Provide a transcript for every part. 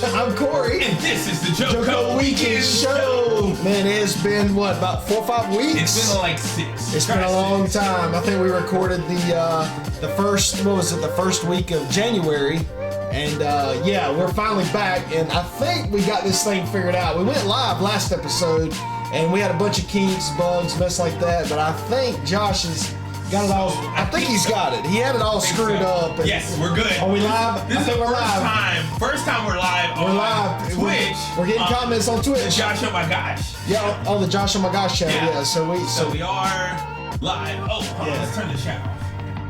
I'm Corey. And this is the JoCo Weekend Show. Man, it's been, about 4 or 5 weeks? It's been like 6. It's been a long time. I think we recorded the first week of January. And we're finally back. And I think we got this thing figured out. We went live last episode, and we had a bunch of kinks, bugs, mess like that. But I think Josh has got it all. I think he's got it. He had it all screwed up. Yes, we're good. Are we live? This is the first time we're live on Twitch. We're getting comments on Twitch. Josh, oh my gosh. Yeah, on the Josh, oh my gosh channel. Yeah. So we are live. Oh, hold on, let's turn the chat off.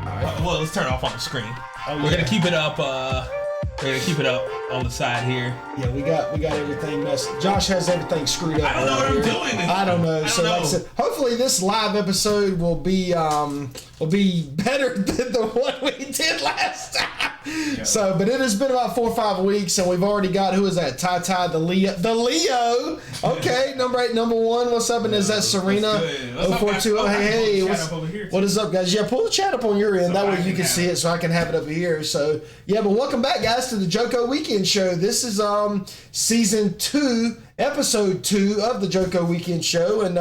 All right. Well, let's turn it off on the screen. We're gonna keep it up. We're gonna keep it up on the side here. Yeah, we got everything messed. Josh has everything screwed up. I don't know what I'm doing. I don't know. Like I said, hopefully this live episode will be better than the one we did last time. Yeah. So, but it has been about 4 or 5 weeks, and we've already got, who is that? Ty the Leo. Okay, number 8, number 1. What's up? And is that Serena? 0420. Hey, what is up, guys? Yeah, pull the chat up on your end. That way you can see it, so I can have it over here. So, yeah, but welcome back, guys, to the JoCo Weekend Show. This is season 2, episode 2 of the JoCo Weekend Show, and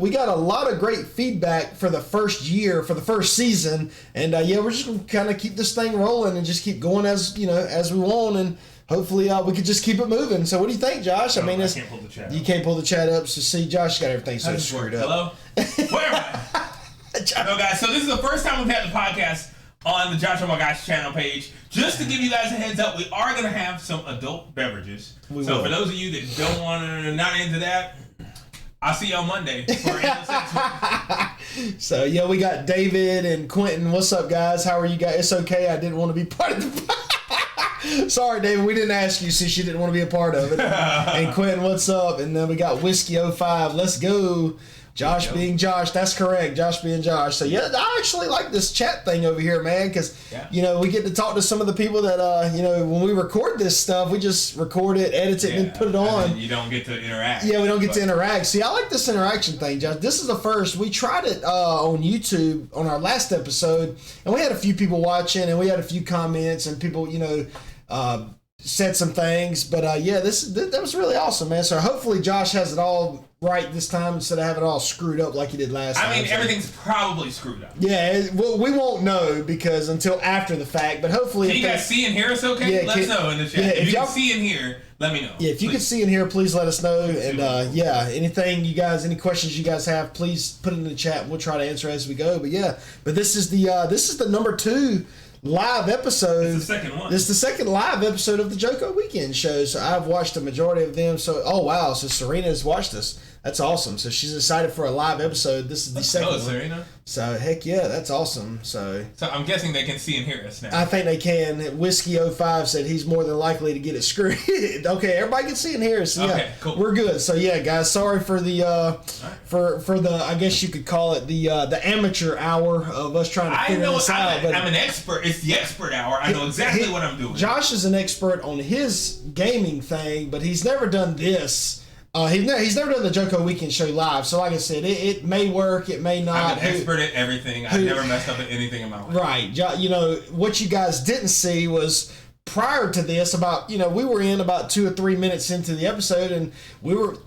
we got a lot of great feedback for the first year, for the first season, and we're just gonna kind of keep this thing rolling and just keep going as we want, and hopefully we could just keep it moving. So what do you think, Josh? I mean, I can't pull the chat. You can't pull the chat up. So see, Josh got everything so screwed up. Hello, where am I? No, guys. So this is the first time we've had the podcast on the Josh Oh My Gosh channel page. Just to give you guys a heads up, we are going to have some adult beverages. For those of you that don't want to, not into that, I'll see you on Monday for So, we got David and Quentin. What's up, guys? How are you guys? It's okay. I didn't want to be part of the... Sorry, David. We didn't ask you since you didn't want to be a part of it. And Quentin, what's up? And then we got Whiskey 05. Let's go. Josh being Josh, that's correct. Josh being Josh. So I actually like this chat thing over here, man, because we get to talk to some of the people that when we record this stuff, we just record it, edit it, and then put it on. And you don't get to interact. Yeah, we don't get to interact. See, I like this interaction thing, Josh. This is the first. We tried it on YouTube on our last episode, and we had a few people watching, and we had a few comments, and people, said some things. But that was really awesome, man. So hopefully Josh has it all right this time instead of having it all screwed up like he did last time. I mean, everything's probably screwed up. Yeah, well, we won't know because until after the fact, but hopefully... Can you guys see and hear us okay? Yeah, let us know in the chat. If you can see and hear, let me know. Yeah, if you can see and hear, please let us know. And anything you guys, any questions you guys have, please put it in the chat and we'll try to answer as we go. But this is the number 2 live episode. It's the second one. This is the second live episode of the JoCo Weekend Show. So I've watched the majority of them. So so Serena has watched us. That's awesome. So she's excited for a live episode. This is the second one. Serena. So heck yeah, that's awesome. So I'm guessing they can see and hear us now. I think they can. Whiskey 05 said he's more than likely to get it screwed. Okay, everybody can see and hear us. So okay, cool. We're good. So guys, sorry for the for the, I guess you could call it the amateur hour of us trying to figure this out. I'm an expert. It's the expert hour. I know exactly what I'm doing. Josh is an expert on his gaming thing, but he's never done this. He's never done the JoCo Weekend Show live, so like I said, it may work, it may not. I'm an expert at everything. I've never messed up at anything in my life. Right. What you guys didn't see was prior to this, about we were in about 2 or 3 minutes into the episode, and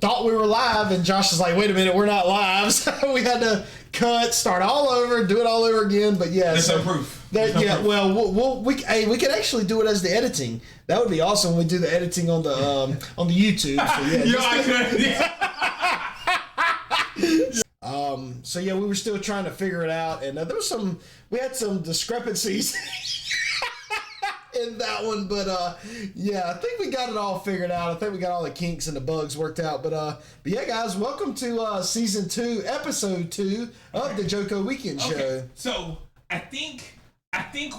thought we were live, and Josh was like, "Wait a minute, we're not live," so we had to cut, start all over, do it all over again. But there's no proof. Proof. Well, we could actually do it as the editing. That would be awesome when we do the editing on the YouTube. So we were still trying to figure it out, and we had some discrepancies in that one, but I think we got it all figured out. I think we got all the kinks and the bugs worked out. But guys, welcome to season 2, episode 2 of the JoCo Weekend Show. So I think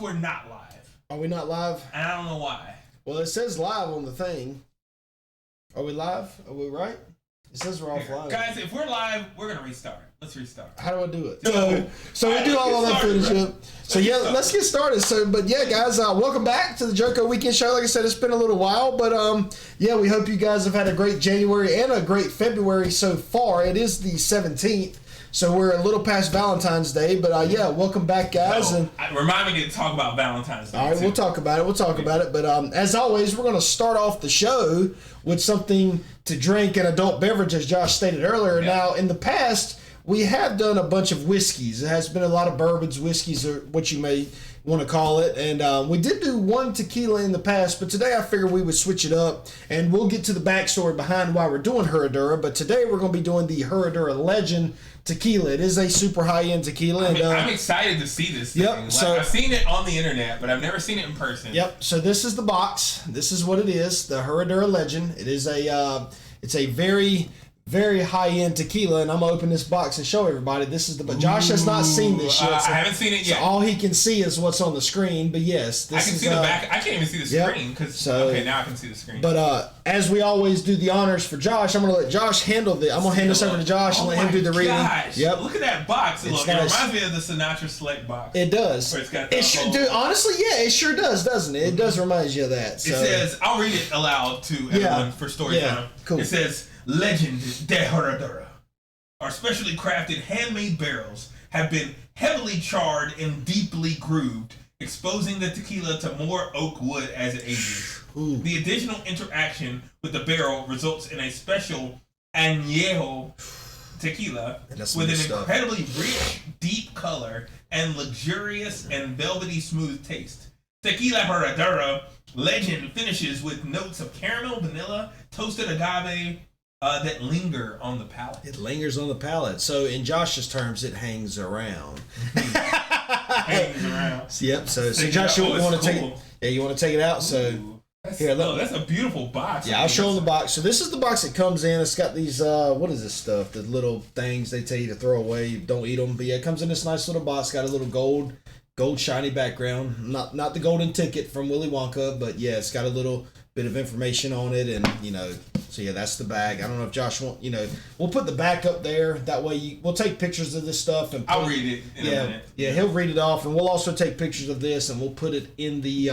we're not live. Are we not live? And I don't know why. Well, it says live on the thing. Are we live? Are we right? It says we're offline. Guys, if we're live, we're going to restart. Let's restart. How do I do it? So we do all of that footage up. So let's get started. So, but guys, welcome back to the JoCo Weekend Show. Like I said, it's been a little while, but we hope you guys have had a great January and a great February so far. It is the 17th. So we're a little past Valentine's Day, but welcome back, guys. And remind me to talk about Valentine's Day. All right, we'll talk about it. But as always, we're going to start off the show with something to drink, an adult beverage, as Josh stated earlier. Yeah. Now, in the past, we have done a bunch of whiskeys. It has been a lot of bourbons, whiskeys, or what you may want to call it. And we did do one tequila in the past, but today I figured we would switch it up, and we'll get to the backstory behind why we're doing Herradura. But today we're going to be doing the Herradura Legend Tequila. It is a super high-end tequila. I'm excited to see this thing. Yep. So I've seen it on the internet, but I've never seen it in person. Yep. So this is the box. This is what it is. The Herradura Legend. It is it's a very, very high-end tequila, and I'm gonna open this box and show everybody. This is but Josh has not seen this yet. I haven't seen it yet. So all he can see is what's on the screen. But yes, I can see the back. I can't even see the screen because okay, now I can see the screen. But as we always do the honors for Josh, I'm gonna let Josh handle I'm gonna hand this over to Josh and let him do the reading. Yep. Look at that box. It reminds me of the Sinatra Select box. It does. Where it's got honestly, yeah, it sure does, doesn't it? It does remind you of that. So. It says, I'll read it aloud to everyone for story time. Cool. It says, Legend de Herradura. Our specially crafted handmade barrels have been heavily charred and deeply grooved, exposing the tequila to more oak wood as it ages. Ooh. The additional interaction with the barrel results in a special añejo tequila with an incredibly rich, deep color and luxurious and velvety smooth taste. Tequila Herradura Legend finishes with notes of caramel, vanilla, toasted agave, that linger on the palate. It lingers on the palate. So in Josh's terms, it hangs around. Hangs around. Yep. So Josh, you want to take it? Yeah, you want to take it out? So that's a beautiful box. Yeah, I'll show them the box. So this is the box that comes in. It's got these what is this stuff? The little things they tell you to throw away. Don't eat them. But yeah, it comes in this nice little box. Got a little gold shiny background. Not the golden ticket from Willy Wonka, but yeah, it's got a little bit of information on it, and so yeah, that's the bag. I don't know if Josh we'll put the back up there. That way we'll take pictures of this stuff and I'll read it in a minute. Yeah, he'll read it off, and we'll also take pictures of this and we'll put it in the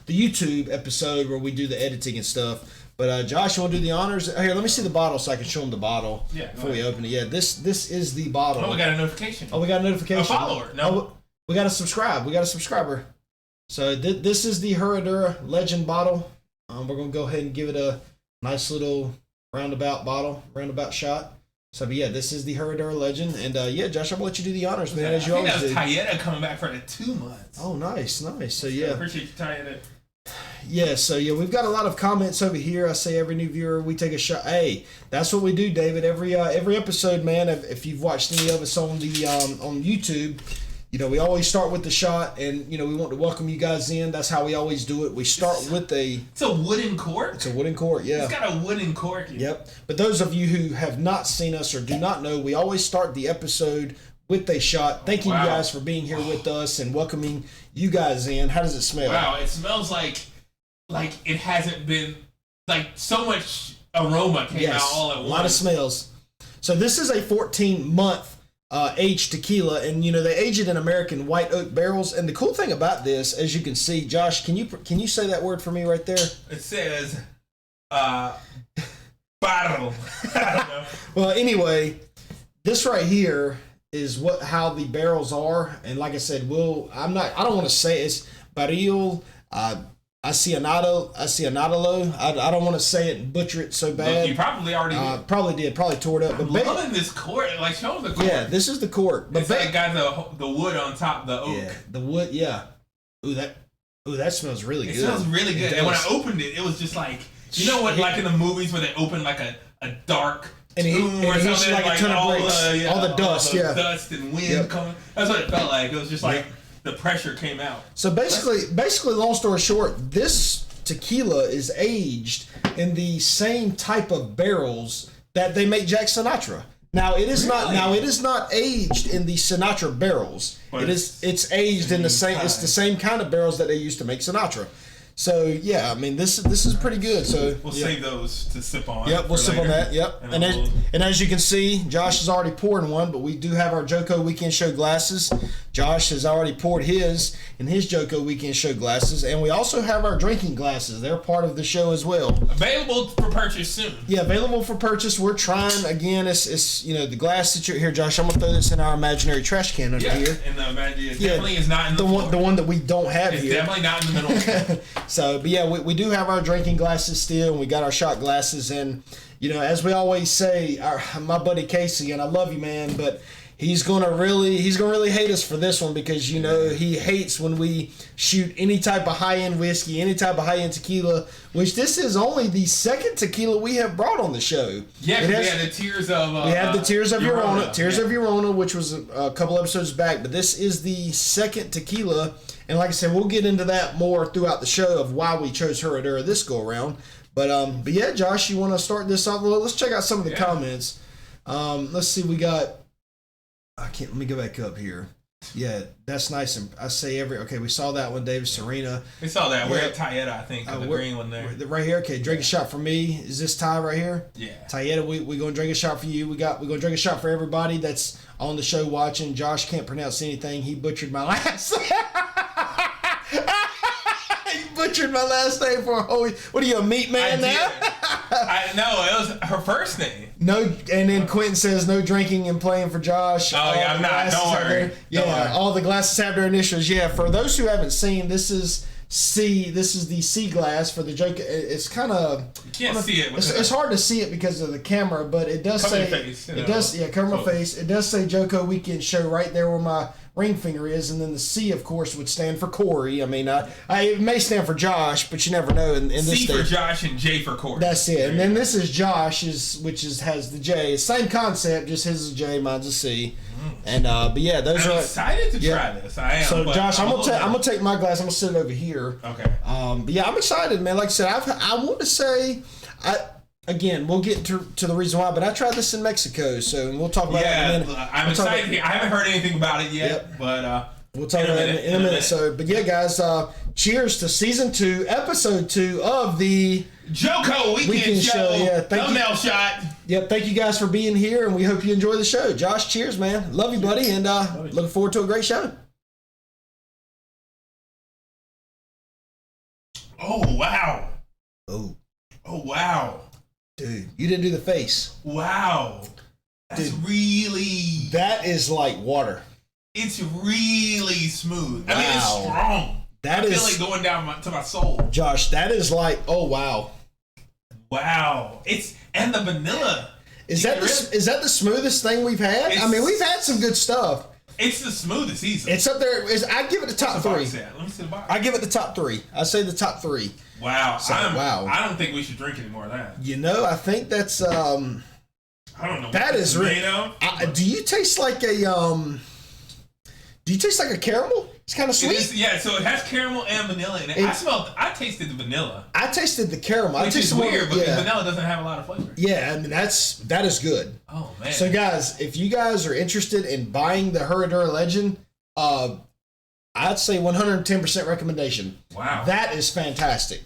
YouTube episode where we do the editing and stuff. But Josh, you want to do the honors? Here, let me see the bottle so I can show him the bottle before we open it. Yeah, this is the bottle. Oh, we got a notification. Oh, we got a notification. A follower. No. We got to subscribe. We got a subscriber. So this is the Herradura Legend bottle. We're going to go ahead and give it a nice little roundabout shot. So, but yeah, this is the Herradura Legend. And Josh, I'm going to let you do the honors, man, as you always do. Tayetta coming back for the 2 months. Oh, nice. So, yeah. I appreciate you, Tayetta. Yeah, so we've got a lot of comments over here. I say every new viewer, we take a shot. Hey, that's what we do, David. Every episode, man, if you've watched any of us on the on YouTube, we always start with the shot, and we want to welcome you guys in. That's how we always do it. We start with It's a wooden cork. It's a wooden cork, yeah. It's got a wooden cork. Yep. But those of you who have not seen us or do not know, we always start the episode with a shot. Thanking you guys for being here with us and welcoming you guys in. How does it smell? Wow, it smells like it hasn't been so much aroma came out all at once. A lot of smells. So this is a 14-month. Aged tequila, and they age it in American white oak barrels. And the cool thing about this, as you can see, Josh, can you say that word for me right there? It says barrel. I don't know. Well, anyway, this right here is how the barrels are, and like I said, I don't want to say it's barril. Acianado. I don't want to say it and butcher it so bad. Look, you probably already did. Probably tore it up. I'm loving this cork. Show them the cork. Yeah, this is the cork. But it's got the wood on top, the oak. Yeah, the wood. Yeah. Ooh, that smells really good. It smells really good. And when I opened it, it was just like in the movies where they open like a dark tomb or something, like a ton of bricks, all the dust, dust and wind coming. That's what it felt like. It was just like. The pressure came out. So basically, long story short, this tequila is aged in the same type of barrels that they make Jack Sinatra. Now it is not aged in the Sinatra barrels. But it's aged in the same. It's the same kind of barrels that they used to make Sinatra. So yeah, I mean this is pretty good. So we'll save those to sip on. Yep, we'll sip later. on that. Yep, and as you can see, Josh has already poured one, but we do have our JoCo Weekend Show glasses. Josh has already poured his in his JoCo Weekend Show glasses, and we also have our drinking glasses. They're part of the show as well. Available for purchase soon. Yeah, available for purchase. We're trying again. It's the glass that you're here, Josh. I'm gonna throw this in our imaginary trash can under here. And the imaginary definitely is not in the one that we don't have it's here. Definitely not in the middle. So, but yeah, we do have our drinking glasses still, and we got our shot glasses, and as we always say, my buddy Casey, and I love you, man, but he's gonna really hate us for this one because he hates when we shoot any type of high end whiskey, any type of high end tequila. Which this is only the second tequila we have brought on the show. Yeah, we had the Tears of we have the Tears of Llorona, of Llorona, which was a couple episodes back. But this is the second tequila, and like I said, we'll get into that more throughout the show of why we chose Herradura this go around. But yeah, Josh, you want to start this off? Well, let's check out some of the comments. Let's see, we got. Let me go back up here. Yeah, that's nice. And I say we saw that one, David Serena. We saw that. We're at Tayetta, I think, the green one there. Right here. Okay, drink a shot for me. Is this Ty right here? Yeah. Tayetta, we're going to drink a shot for you. We're going to drink a shot for everybody that's on the show watching. Josh can't pronounce anything. He butchered my last butchered my last name for a whole. What are you, a meat man now? I know it was her first name. No, and then Quentin says no drinking and playing for Josh. Oh yeah, I'm not. Don't worry. All the glasses have their initials. Yeah, for those who haven't seen, this is C. This is the C glass for the JoCo. It's kind of you can't see it. It's hard to see it because of the camera, but it does say your face, it does. Yeah, cover my face. It does say JoCo Weekend Show right there where my ring finger is, and then the C, of course, would stand for Corey. I mean, it may stand for Josh, but you never know. In this C for Josh and J for Corey. That's it. And then this is Josh, which has the J. Same concept, just his is a J, mine's a C. And but yeah, those I'm are. excited to try this. I am. So Josh, I'm gonna take my glass. I'm gonna sit it over here. Okay. But yeah, I'm excited, man. Like I said, I want to say, again, we'll get to the reason why, but I tried this in Mexico, so we'll talk about that in a minute. I'm excited. I haven't heard anything about it yet, but we'll talk about it in a minute. So, but yeah, guys, cheers to season 2, episode 2 of the JoCo Weekend Show. Yeah, thumbnail shot. Yep, thank you guys for being here, and we hope you enjoy the show. Josh, cheers, man. Love you, buddy, and looking forward to a great show. Oh wow. Oh wow. Dude, you didn't do the face. Wow. That's really... That is like water. It's really smooth. Wow. I mean, it's strong. I feel like going down to my soul. Josh, that is like, oh, wow. Wow. And the vanilla. Is that the smoothest thing we've had? I mean, we've had some good stuff. It's the smoothest easily. It's up there. I give it the top 3. Let me see the box. I give it the top 3. I say the top 3. Wow. So, wow. I don't think we should drink any more of that. I think that's I don't know. That is really. Do you taste like a caramel? It's kind of sweet. So it has caramel and vanilla in it. I tasted the vanilla. I tasted the caramel. Which is weird because vanilla doesn't have a lot of flavor. Yeah, I mean that is good. Oh man. So guys, if you guys are interested in buying the Herradura Legend, I'd say 110% recommendation. Wow. That is fantastic.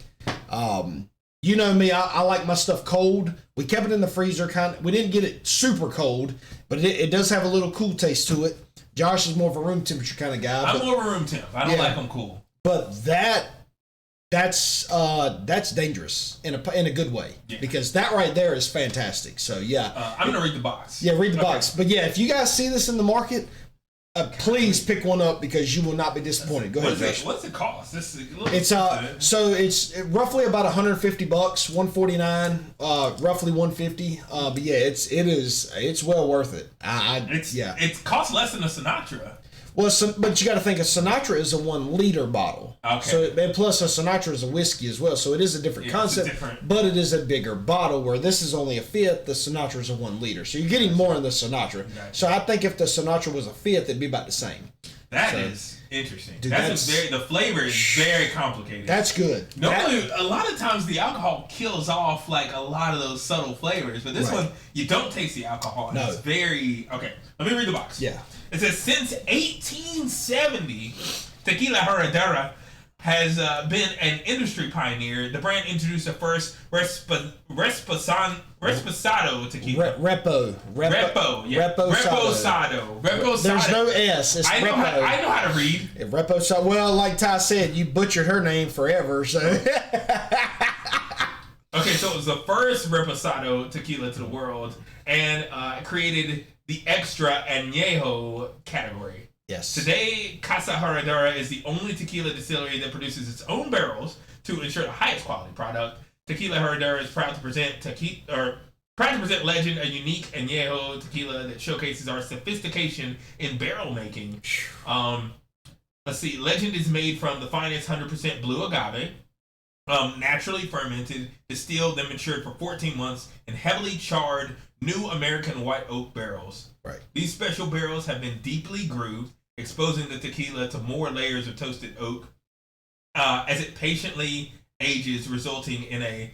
You know me, I like my stuff cold. We kept it in the freezer we didn't get it super cold, but it does have a little cool taste to it. Josh is more of a room temperature kind of guy. I'm more of a room temp. I don't like them cool. But that's dangerous in a good way because that right there is fantastic. So yeah, I'm gonna read the box. Yeah, read the box. But yeah, if you guys see this in the market, please pick one up because you will not be disappointed. Go ahead, Josh. What's it cost? It's roughly about $150, $149, roughly $150. But yeah, it's well worth it. It costs less than a Sinatra. Well, but you got to think a Sinatra is a 1 liter bottle. Okay. So and plus a Sinatra is a whiskey as well, so it is a different concept. But it is a bigger bottle. Where this is only a 5th, the Sinatra is a 1 liter. So you're getting more in the Sinatra. Gotcha. So I think if the Sinatra was a 5th, it'd be about the same. That is interesting. Dude, the flavor is very complicated. That's good. Normally, a lot of times the alcohol kills off like a lot of those subtle flavors, but this one you don't taste the alcohol. No. It's very okay. Let me read the box. Yeah. It says since 1870, Tequila Herradura has been an industry pioneer. The brand introduced the first Reposado tequila. Reposado. There's no S. It's I know how to read. Reposado. Well, like Ty said, you butchered her name forever, so. Okay, so it was the first Reposado tequila to the world, and created the extra añejo category. Yes. Today, Casa Herradura is the only tequila distillery that produces its own barrels to ensure the highest quality product. Tequila Herradura is proud to present Legend, a unique añejo tequila that showcases our sophistication in barrel making. Let's see. Legend is made from the finest 100% blue agave, naturally fermented, distilled, then matured for 14 months in heavily charred new American white oak barrels. Right. These special barrels have been deeply grooved, exposing the tequila to more layers of toasted oak as it patiently ages, resulting in a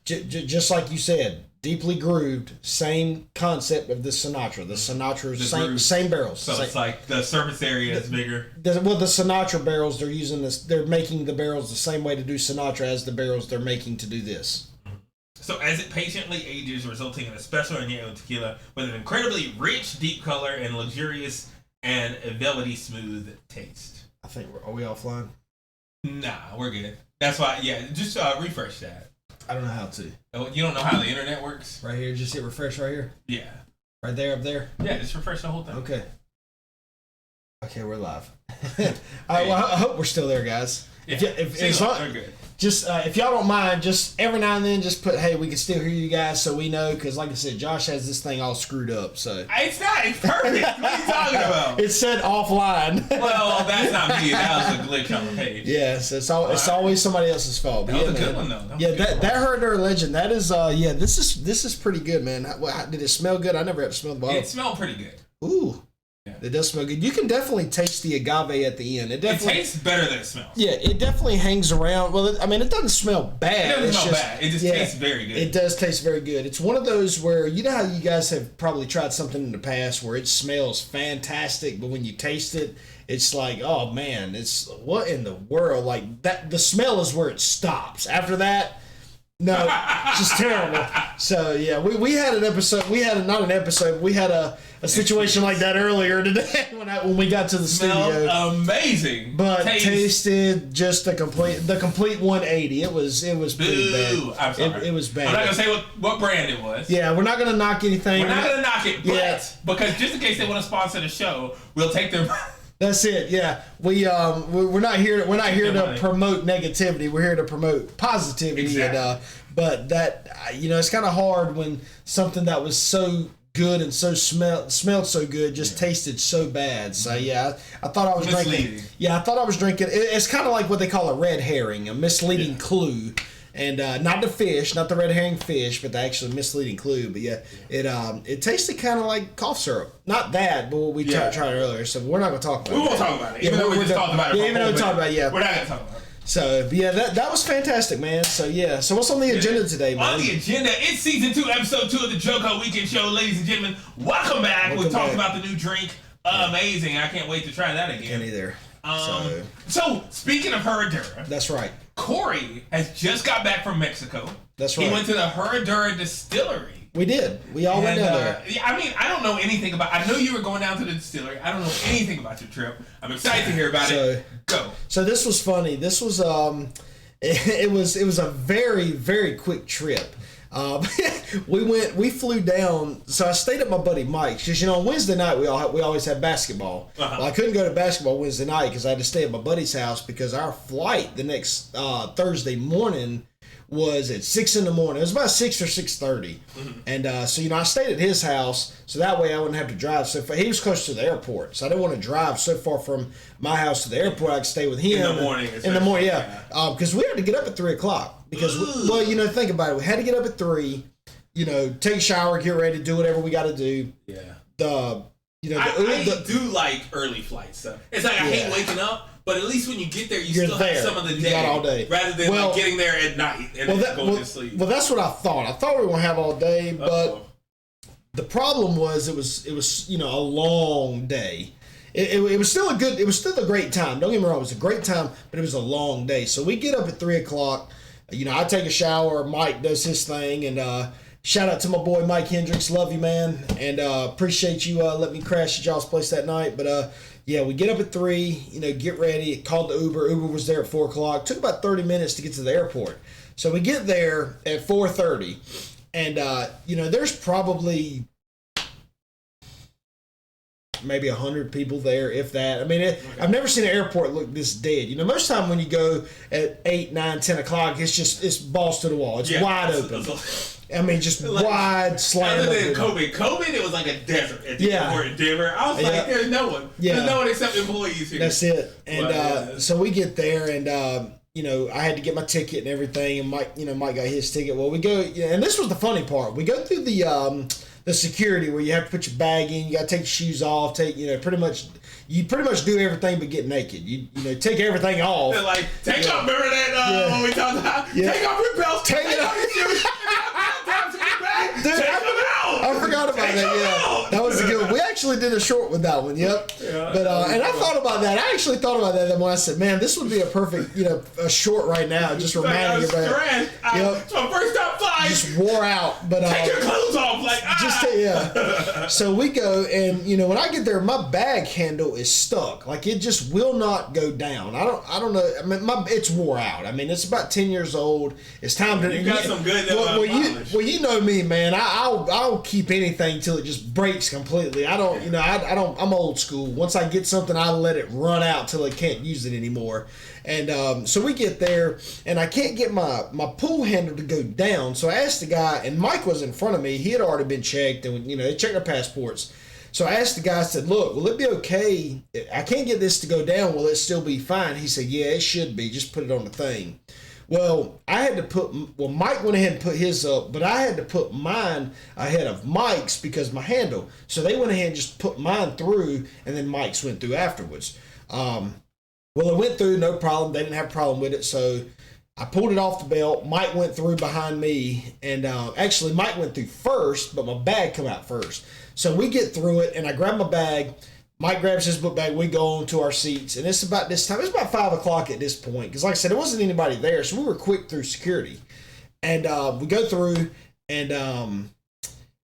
just like you said, deeply grooved. Same concept of the Sinatra. The Sinatra, same barrels. So it's like the surface area is bigger. The Sinatra barrels, they're using this. They're making the barrels the same way to do Sinatra as the barrels they're making to do this. So as it patiently ages, resulting in a special añejo tequila with an incredibly rich, deep color and luxurious and velvety smooth taste. I think are we offline? Nah, we're good. That's why. Yeah, just refresh that. I don't know how to. Oh, you don't know how the internet works? Right here, just hit refresh right here. Yeah. Right there, up there. Yeah, just refresh the whole thing. Okay. Okay, we're live. I hope we're still there, guys. Yeah. They're good. Just if y'all don't mind, just every now and then, just put, hey, we can still hear you guys, so we know. Because like I said, Josh has this thing all screwed up. So it's not. It's perfect. What are you talking about? It said offline. Well, that's not me. That was a glitch on the page. Yes, it's always somebody else's fault. That was a good one though. That Herradura Legend. That is This is pretty good, man. Did it smell good? I never had to smell the bottle. It smelled pretty good. Ooh. Yeah. It does smell good. You can definitely taste the agave at the end. It tastes better than it smells. Yeah, it definitely hangs around. Well, it doesn't smell bad. It doesn't smell bad. It just tastes very good. It does taste very good. It's one of those where, you know how you guys have probably tried something in the past where it smells fantastic, but when you taste it, it's like, oh man, it's what in the world? Like that, the smell is where it stops. After that, no, it's just terrible. So yeah, we had an episode. We had a situation like that earlier today when we got to the studio. Amazing, but tasted just the complete 180. It was pretty bad. I'm sorry. It was bad. I'm not gonna say what brand it was. Yeah, we're not gonna knock anything. We're not gonna knock it, but because just in case they want to sponsor the show, we'll take them. That's it. Yeah, we're not here. We're not here to promote negativity. We're here to promote positivity. Exactly. And but that it's kind of hard when something that was so good and so smelled so good just tasted so bad. So yeah, I thought I was drinking. Yeah, I thought I was drinking. It's kind of like what they call a red herring, a misleading clue. And not the fish, not the red herring fish, but the actual misleading clue. But yeah, it tasted kind of like cough syrup. Not that, but what we tried earlier. So we're not going to talk about it. We won't talk about it. Even though we just talked about it. Yeah, even though we talked about it, yeah. We're not going to talk about it. So, yeah, that was fantastic, man. So, yeah. So, what's on the agenda today, man? On the agenda, it's season 2, episode 2 of the JoCo Weekend Show. Ladies and gentlemen, welcome back. We talked about the new drink. Amazing. I can't wait to try that again. Can't either. So, speaking of Herradura. That's right. Corey has just got back from Mexico. That's right. He went to the Herradura distillery. We did. We all went down there. I mean, I don't know anything about. I know you were going down to the distillery. I don't know anything about your trip. I'm excited to hear about it. Go. So this was funny. This was it was a very, very quick trip. We flew down. So I stayed at my buddy Mike's. Just on Wednesday night we always have basketball. Uh-huh. Well, I couldn't go to basketball Wednesday night because I had to stay at my buddy's house because our flight the next Thursday morning was at 6 a.m. It was about 6 or 6:30, and so I stayed at his house so that way I wouldn't have to drive so far. He was close to the airport, so I didn't want to drive so far from my house to the airport. I could stay with him in the morning. Yeah, because we had to get up at 3:00 because think about it. We had to get up at 3. Take a shower, get ready, do whatever we got to do. Yeah. I do like early flights. So it's like I hate waking up. But at least when you get there, you're still there. Have some of the day. You got all day. Rather than getting there at night and going to sleep. Well, that's what I thought. I thought we were going to have all day, but the problem was it was a long day. it was still a great time. Don't get me wrong, it was a great time, but it was a long day. So we get up at 3:00. I take a shower. Mike does his thing, and shout out to my boy Mike Hendricks. Love you, man, and appreciate you letting me crash at y'all's place that night. But we get up at 3. Get ready. Called the Uber. Uber was there at 4:00. Took about 30 minutes to get to the airport. So we get there at 4:30, and there's probably maybe 100 people there, if that. I mean, I've never seen an airport look this dead. Most time when you go at 8, 9, 10 o'clock, it's balls to the wall. It's wide open. I mean, just wide slam. Other than COVID, it was like a desert at the airport in Denver. I was like, there's no one. Yeah. There's no one except employees here. That's it. And so we get there, and I had to get my ticket and everything, and Mike got his ticket. Well, we go, and this was the funny part. We go through the security where you have to put your bag in, you got to take your shoes off, pretty much do everything but get naked. You take everything off. They're like, take off, remember that when we talked about, take off your belt, take off your shoes, Dude, I forgot about that. That was a good one. We actually did a short with that one. Yep. But and I thought about that. I actually thought about that when I said, "Man, this would be a perfect, a short right now." Just reminding you about. It's my first time flying. Just wore out, but take your clothes off, So we go, and when I get there, my bag handle is stuck. Like it just will not go down. I don't know. I mean, it's wore out. I mean, it's about 10 years old. It's time to. You got some good. You know me, man. I'll keep anything till it just breaks completely. I don't. I'm old school. Once I get something, I let it run out till I can't use it anymore. And so we get there, and I can't get my pull handle to go down. So I asked the guy, and Mike was in front of me. He had already been checked, and they checked our passports. So I asked the guy, I said, "Look, will it be okay? I can't get this to go down. Will it still be fine?" He said, "Yeah, it should be. Just put it on the thing." Well, Mike went ahead and put his up, but I had to put mine ahead of Mike's because my handle. So they went ahead and just put mine through, and then Mike's went through afterwards. Well, it went through, no problem. They didn't have a problem with it, so I pulled it off the belt. Mike went through behind me, and actually Mike went through first, but my bag come out first. So we get through it, and I grab my bag. Mike grabs his book bag. We go on to our seats, and it's about this time. It's about 5 o'clock at this point, because like I said, there wasn't anybody there, so we were quick through security. And we go through, and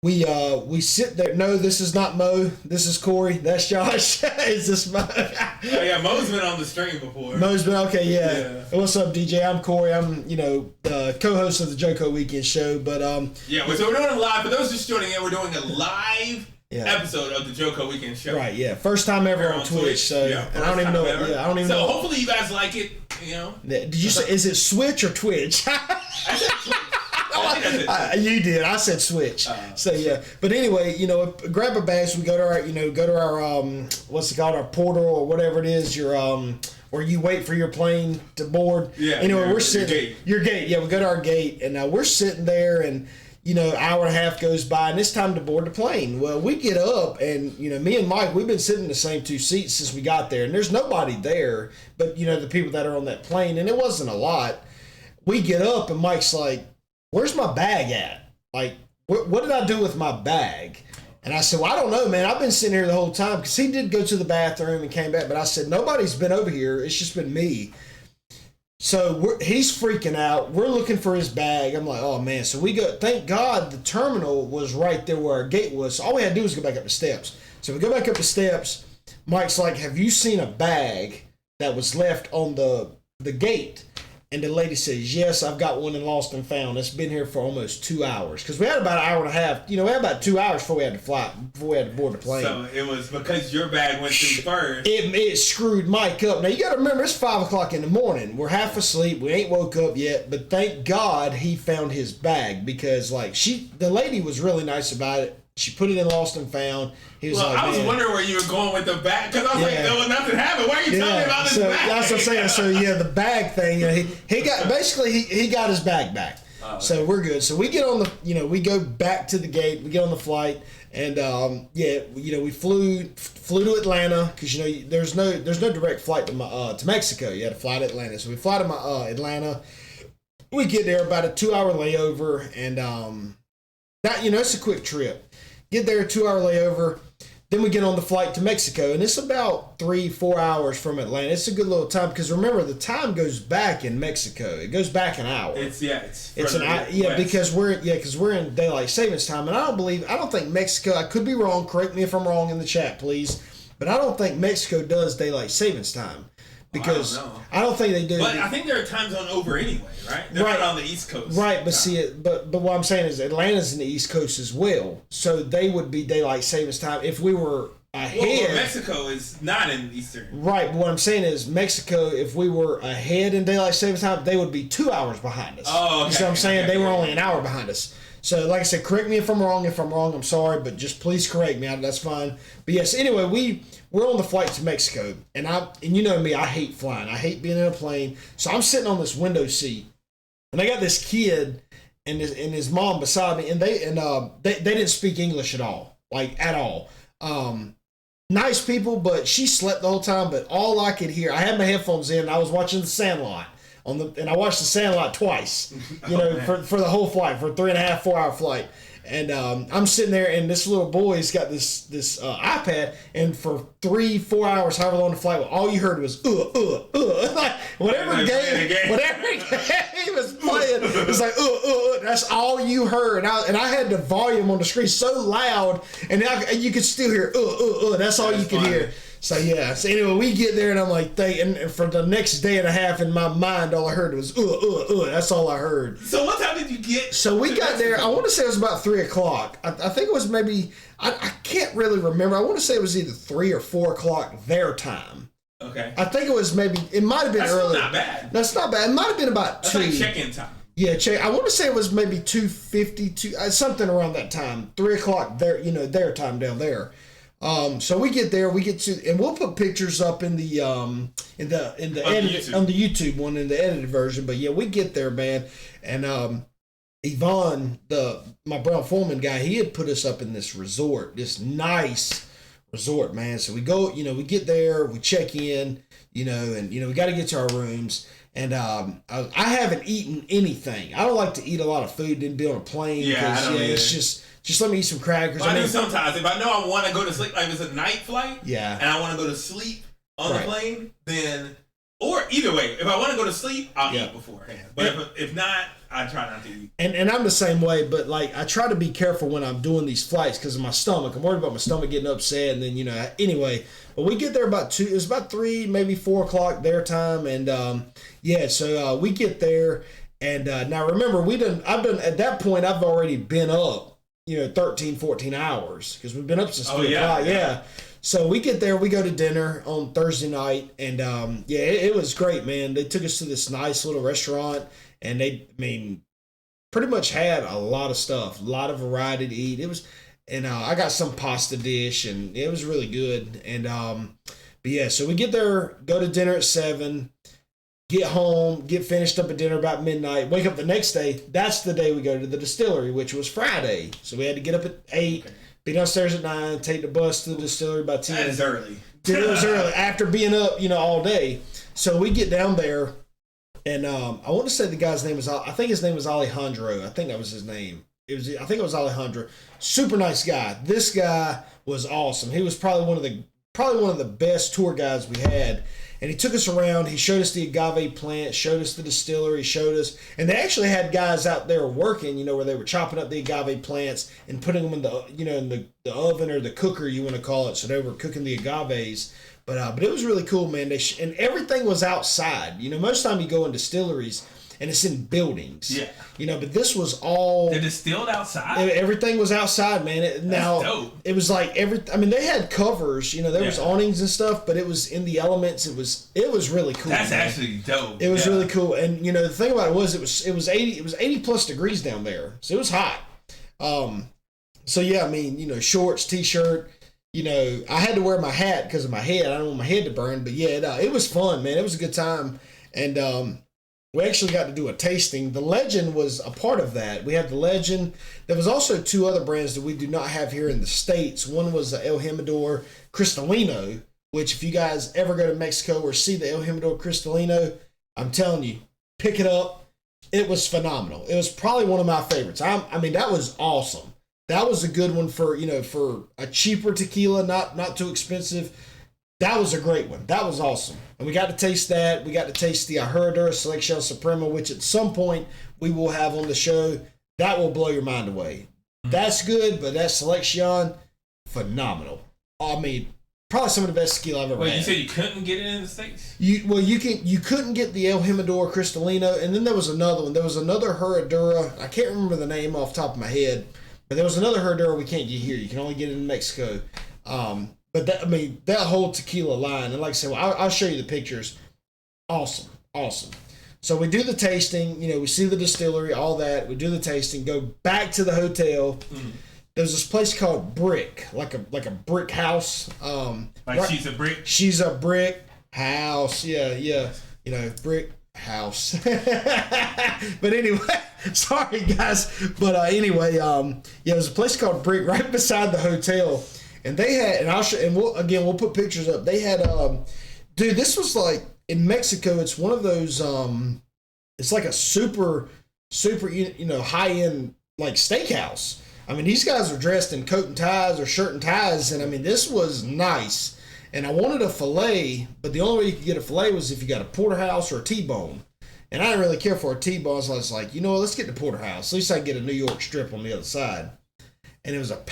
we sit there. No, this is not Mo. This is Corey. That's Josh. Is this Mo? Mo's been on the stream before. Mo's been okay. Yeah. What's up, DJ? I'm Corey. I'm the co-host of the JoCo Weekend Show. But so we're doing it live. For those just joining in, we're doing a live episode of the JoCo Weekend Show. Right. Yeah. First time ever on Twitch. So and I don't even know. I don't even know. So hopefully you guys like it. Did you say? Is it Switch or Twitch? I said Twitch. You did. I said Switch. So yeah. But anyway, grab a badge. We go to our what's it called? Our portal or whatever it is. Your where you wait for your plane to board. Yeah. Anyway, we're sitting. Your gate. Yeah, we go to our gate, and we're sitting there, and hour and a half goes by, and it's time to board the plane. Well, we get up, and me and Mike, we've been sitting in the same 2 seats since we got there, and there's nobody there, but the people that are on that plane, and it wasn't a lot. We get up, and Mike's like, "Where's my bag at? Like, what did I do with my bag?" And I said, "Well, I don't know, man. I've been sitting here the whole time," because he did go to the bathroom and came back. But I said, "Nobody's been over here. It's just been me." So he's freaking out. We're looking for his bag. I'm like, "Oh, man." So we go. Thank God the terminal was right there where our gate was. So all we had to do was go back up the steps. So we go back up the steps. Mike's like, "Have you seen a bag that was left on the gate?" And the lady says, "Yes, I've got one in Lost and Found. It's been here for almost 2 hours." Because we had about an hour and a half. We had about 2 hours before we had to board the plane. So it was because your bag went through first. It screwed Mike up. Now, you got to remember, it's 5 o'clock in the morning. We're half asleep. We ain't woke up yet. But thank God he found his bag, because, the lady was really nice about it. She put it in Lost and Found. He was I was wondering where you were going with the bag, because I was like, there was nothing happened. Why are you telling me about this bag? That's what I'm saying. So the bag thing. He got he got his bag back. So we're good. So we get on the we go back to the gate. We get on the flight, and we flew to Atlanta, because there's no direct flight to Mexico. You had to fly to Atlanta. So we fly to Atlanta. We get there, about a 2-hour layover, and it's a quick trip. Get there, 2-hour layover. Then we get on the flight to Mexico, and it's about 3-4 hours from Atlanta. It's a good little time because remember the time goes back in Mexico. It goes back an hour. It's an hour. Yeah, because we're in daylight savings time, and I don't think Mexico. I could be wrong. Correct me if I'm wrong in the chat, please. But I don't think Mexico does daylight savings time. Because I don't think they do. But I think they're a time zone over anyway, right? They're not on the East Coast. Right, but but what I'm saying is Atlanta's in the East Coast as well. So they would be daylight savings time if we were ahead. Well, Mexico is not in Eastern. Right, but what I'm saying is Mexico, if we were ahead in daylight savings time, they would be 2 hours behind us. Oh, okay. You see what I'm saying? They were only an hour behind us. So, like I said, correct me if I'm wrong. If I'm wrong, I'm sorry, but just please correct me. That's fine. But yes, anyway, we're on the flight to Mexico, and you know me, I hate flying. I hate being in a plane. So I'm sitting on this window seat, and I got this kid and his mom beside me, and they didn't speak English at all, like at all. Nice people, but she slept the whole time. But all I could hear, I had my headphones in, and I was watching The Sandlot. And I watched The Sandlot twice, for the whole flight, for a 3.5-4 hour flight. And I'm sitting there, and this little boy's got this iPad, and for 3-4 hours, however long the flight was, all you heard was like whatever game he was playing, it was like that's all you heard. And I had the volume on the screen so loud, and you could still hear that's all you could hear. So yeah. So anyway, we get there, and I'm like, and for the next day and a half, in my mind, all I heard was That's all I heard. So what time did you get? So we got there. I want to say it was about 3:00. I think it was maybe. I can't really remember. I want to say it was either 3 or 4 o'clock their time. Okay. I think it was maybe. It might have been early. That's not bad. That's not bad. It might have been about 2. That's like check-in time. Yeah, I want to say it was maybe 2:50, something around that time. 3:00 their time down there. So we get there, and we'll put pictures up in the edit on the YouTube one in the edited version. But yeah, we get there, man, and Yvonne, my brown foreman guy, he had put us up in this resort, this nice resort, man. So we go, we get there, we check in, and we got to get to our rooms. And I haven't eaten anything. I don't like to eat a lot of food and be on a plane. Yeah, I don't either. It's just let me eat some crackers. Well, I do sometimes. If I know I want to go to sleep, like if it's a night flight, and I want to go to sleep on the plane, then, or either way, if I want to go to sleep, I'll eat beforehand. But if not, I try not to eat. And I'm the same way, but like I try to be careful when I'm doing these flights because of my stomach. I'm worried about my stomach getting upset, and then anyway. But we get there about 2. It was about 3, maybe 4 o'clock their time, and so we get there, and now remember at that point I've already been up. 13, 14 hours because we've been up since 3 o'clock. Yeah. So we get there, we go to dinner on Thursday night, and it was great, man. They took us to this nice little restaurant, and pretty much had a lot of stuff, a lot of variety to eat. It was, and I got some pasta dish, and it was really good. And so we get there, go to dinner at 7. Get home, get finished up at dinner about midnight, wake up the next day. That's the day we go to the distillery, which was Friday. So we had to get up at 8, be downstairs at 9, take the bus to the distillery by 10. That's early. It was early after being up, all day. So we get down there, and I want to say the guy's name was, I think his name was Alejandro. I think that was his name. I think it was Alejandro. Super nice guy. This guy was awesome. He was probably one of the best tour guides we had. And he took us around. He showed us the agave plant, showed us the distillery, and they actually had guys out there working, where they were chopping up the agave plants and putting them in the oven or the cooker, you want to call it. So they were cooking the agaves. But it was really cool, man. And everything was outside. Most time you go in distilleries and it's in buildings. Yeah. But this was all... They're distilled outside? Everything was outside, man. That's dope. It was like they had covers, there was awnings and stuff, but it was in the elements. It was really cool. That's actually dope. It was really cool. And, the thing about it was 80 plus degrees down there. So it was hot. Shorts, t-shirt, I had to wear my hat because of my head. I don't want my head to burn, but it was fun, man. It was a good time. And, we actually got to do a tasting. The Legend was a part of that. We had the Legend. There was also 2 other brands that we do not have here in the States. One was the El Jimador Cristalino, which if you guys ever go to Mexico or see the El Jimador Cristalino, I'm telling you, pick it up. It was phenomenal. It was probably one of my favorites. That was awesome. That was a good one for a cheaper tequila, not too expensive. That was a great one. That was awesome. And we got to taste that. We got to taste the Herradura Selección Suprema, which at some point we will have on the show. That will blow your mind away. That's good, but that Selección, phenomenal. I mean, probably some of the best tequila I've ever had. You said you couldn't get it in the States? You couldn't get the El Jimador Cristalino, and then there was another one. There was another Herradura. I can't remember the name off the top of my head, but there was another Herradura we can't get here. You can only get it in Mexico. But that whole tequila line, and like I said, I'll show you the pictures. Awesome. So we do the tasting, we see the distillery, all that. We do the tasting, go back to the hotel. There's this place called Brick, like a brick house. She's a brick? She's a brick house. Yeah. Brick house. But anyway, sorry guys. But anyway, there's a place called Brick right beside the hotel. And they had, and I'll show, and we'll put pictures up. They had, dude, this was like in Mexico. It's one of those, it's like a super, high end like steakhouse. I mean, these guys are dressed in coat and ties or shirt and ties, and I mean, this was nice. And I wanted a filet, but the only way you could get a filet was if you got a porterhouse or a T-bone. And I didn't really care for a T-bone, so I was like, let's get the porterhouse. At least I can get a New York strip on the other side. And it was 1.5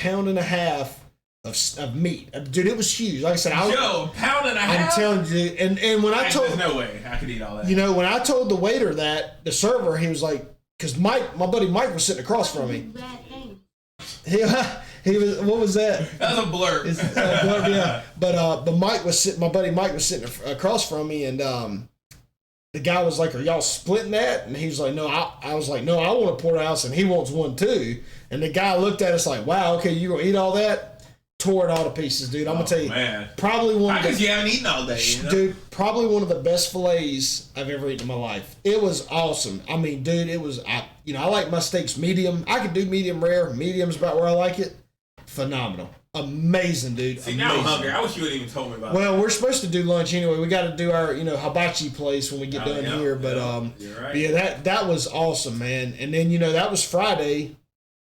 pounds of meat. Dude, it was huge. Like I said, £1.5 pounds? I'm telling you, and when I told... There's no way I could eat all that. When I told the waiter that, the server, he was like... Because my buddy Mike was sitting across from me. He was... What was that? That was a blurb. It's a blurb, yeah. But my buddy Mike was sitting across from me, and the guy was like, "Are y'all splitting that?" And he was like, "No." I was like, "No, I want a porterhouse, and he wants one too." And the guy looked at us like, "Wow, okay, you gonna eat all that?" Tore it all to pieces, dude. I'm gonna tell you, probably one. Because you haven't eaten all day, dude. Probably one of the best fillets I've ever eaten in my life. It was awesome. I mean, dude, it was. I like my steaks medium. I could do medium rare. Medium's about where I like it. Phenomenal, amazing, dude. See, now I'm hungry. I wish you wouldn't even told me about. Well, we're supposed to do lunch anyway. We got to do our hibachi place when we get done here. But you're right. Yeah, that was awesome, man. And then that was Friday.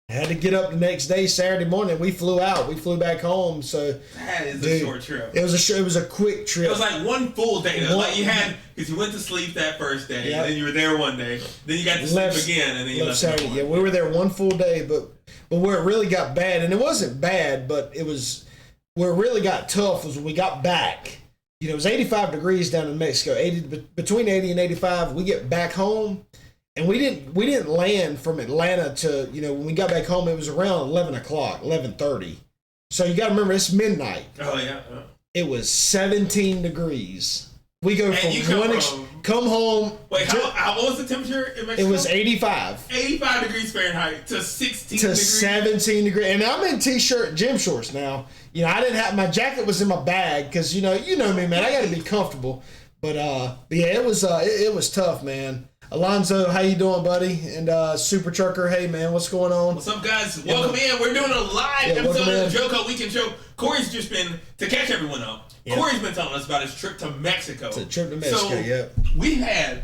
I had to get up the next day, Saturday morning. We flew out. We flew back home. So that is a short trip. It was a quick trip. It was like one full day. Like you had, because you went to sleep that first day, and then you were there one day. Then you got to sleep again, and then you left Saturday. Yeah, we were there one full day, but where it really got bad, and it wasn't bad, but it was where it really got tough was when we got back. It was 85 degrees down in Mexico, between 80 and 85. We get back home. And we didn't land from Atlanta to, when we got back home, it was around 11 o'clock, 11:30. So you got to remember, it's midnight. Oh, yeah. It was 17 degrees. We go come home. Wait, what was the temperature in Mexico? It was 85. 85 degrees Fahrenheit to 16 to degrees. 17 degrees. And I'm in t-shirt and gym shorts now. I didn't have, my jacket was in my bag because, you know me, man. I got to be comfortable. But yeah, it was tough, man. Alonzo, how you doing, buddy? And Super Trucker, hey man, what's going on? What's up, guys? Welcome in. We're doing a live episode of the JoCo Weekend Show. Corey's just been, to catch everyone up, Corey's been telling us about his trip to Mexico. It's a trip to Mexico, so we've had,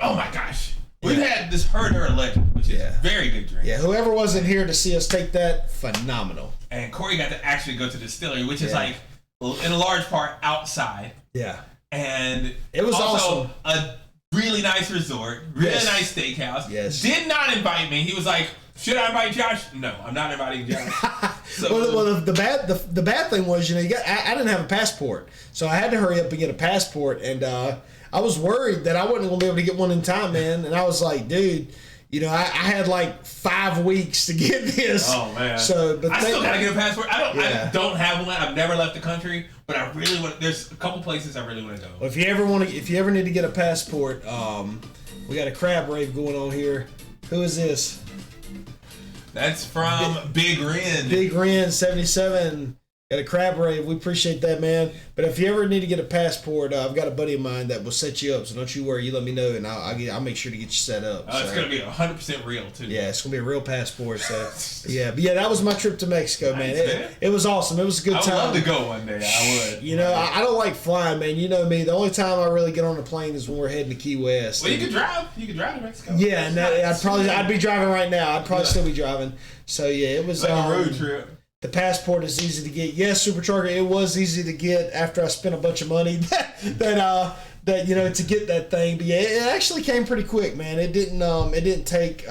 oh my gosh, we've had this Herradura Legend, which is a very good drink. Yeah, whoever wasn't here to see us take that, phenomenal. And Corey got to actually go to the distillery, which is like, in a large part, outside. Yeah. And it was also a really nice resort, really nice steakhouse. Yes. Did not invite me. He was like, "Should I invite Josh?" No, I'm not inviting Josh. So, well, the bad thing was, I didn't have a passport, so I had to hurry up and get a passport, and I was worried that I wasn't going to be able to get one in time, man. And I was like, dude, I had like 5 weeks to get this. Oh man. So, but I still gotta get a passport. I don't have one. I've never left the country, but I really want. There's a couple places I really want to go. Well, if you ever need to get a passport, we got a crab rave going on here. Who is this? That's from Big Ren. Big Ren 77. at a crab rave. We appreciate that, man. But if you ever need to get a passport, I've got a buddy of mine that will set you up. So don't you worry. You let me know, and I'll make sure to get you set up. Oh, it's gonna be 100% real too. Yeah, it's gonna be a real passport. So but that was my trip to Mexico, man. It was awesome. It was a good time. I would love to go one day. I would. I don't like flying, man. You know me. The only time I really get on a plane is when we're heading to Key West. Well, you could drive. You could drive to Mexico. Yeah, and I'd be driving right now. I'd probably still be driving. So yeah, it was like a road trip. The passport is easy to get. Yes, Supercharger, it was easy to get after I spent a bunch of money that to get that thing. But yeah, it actually came pretty quick, man. It didn't take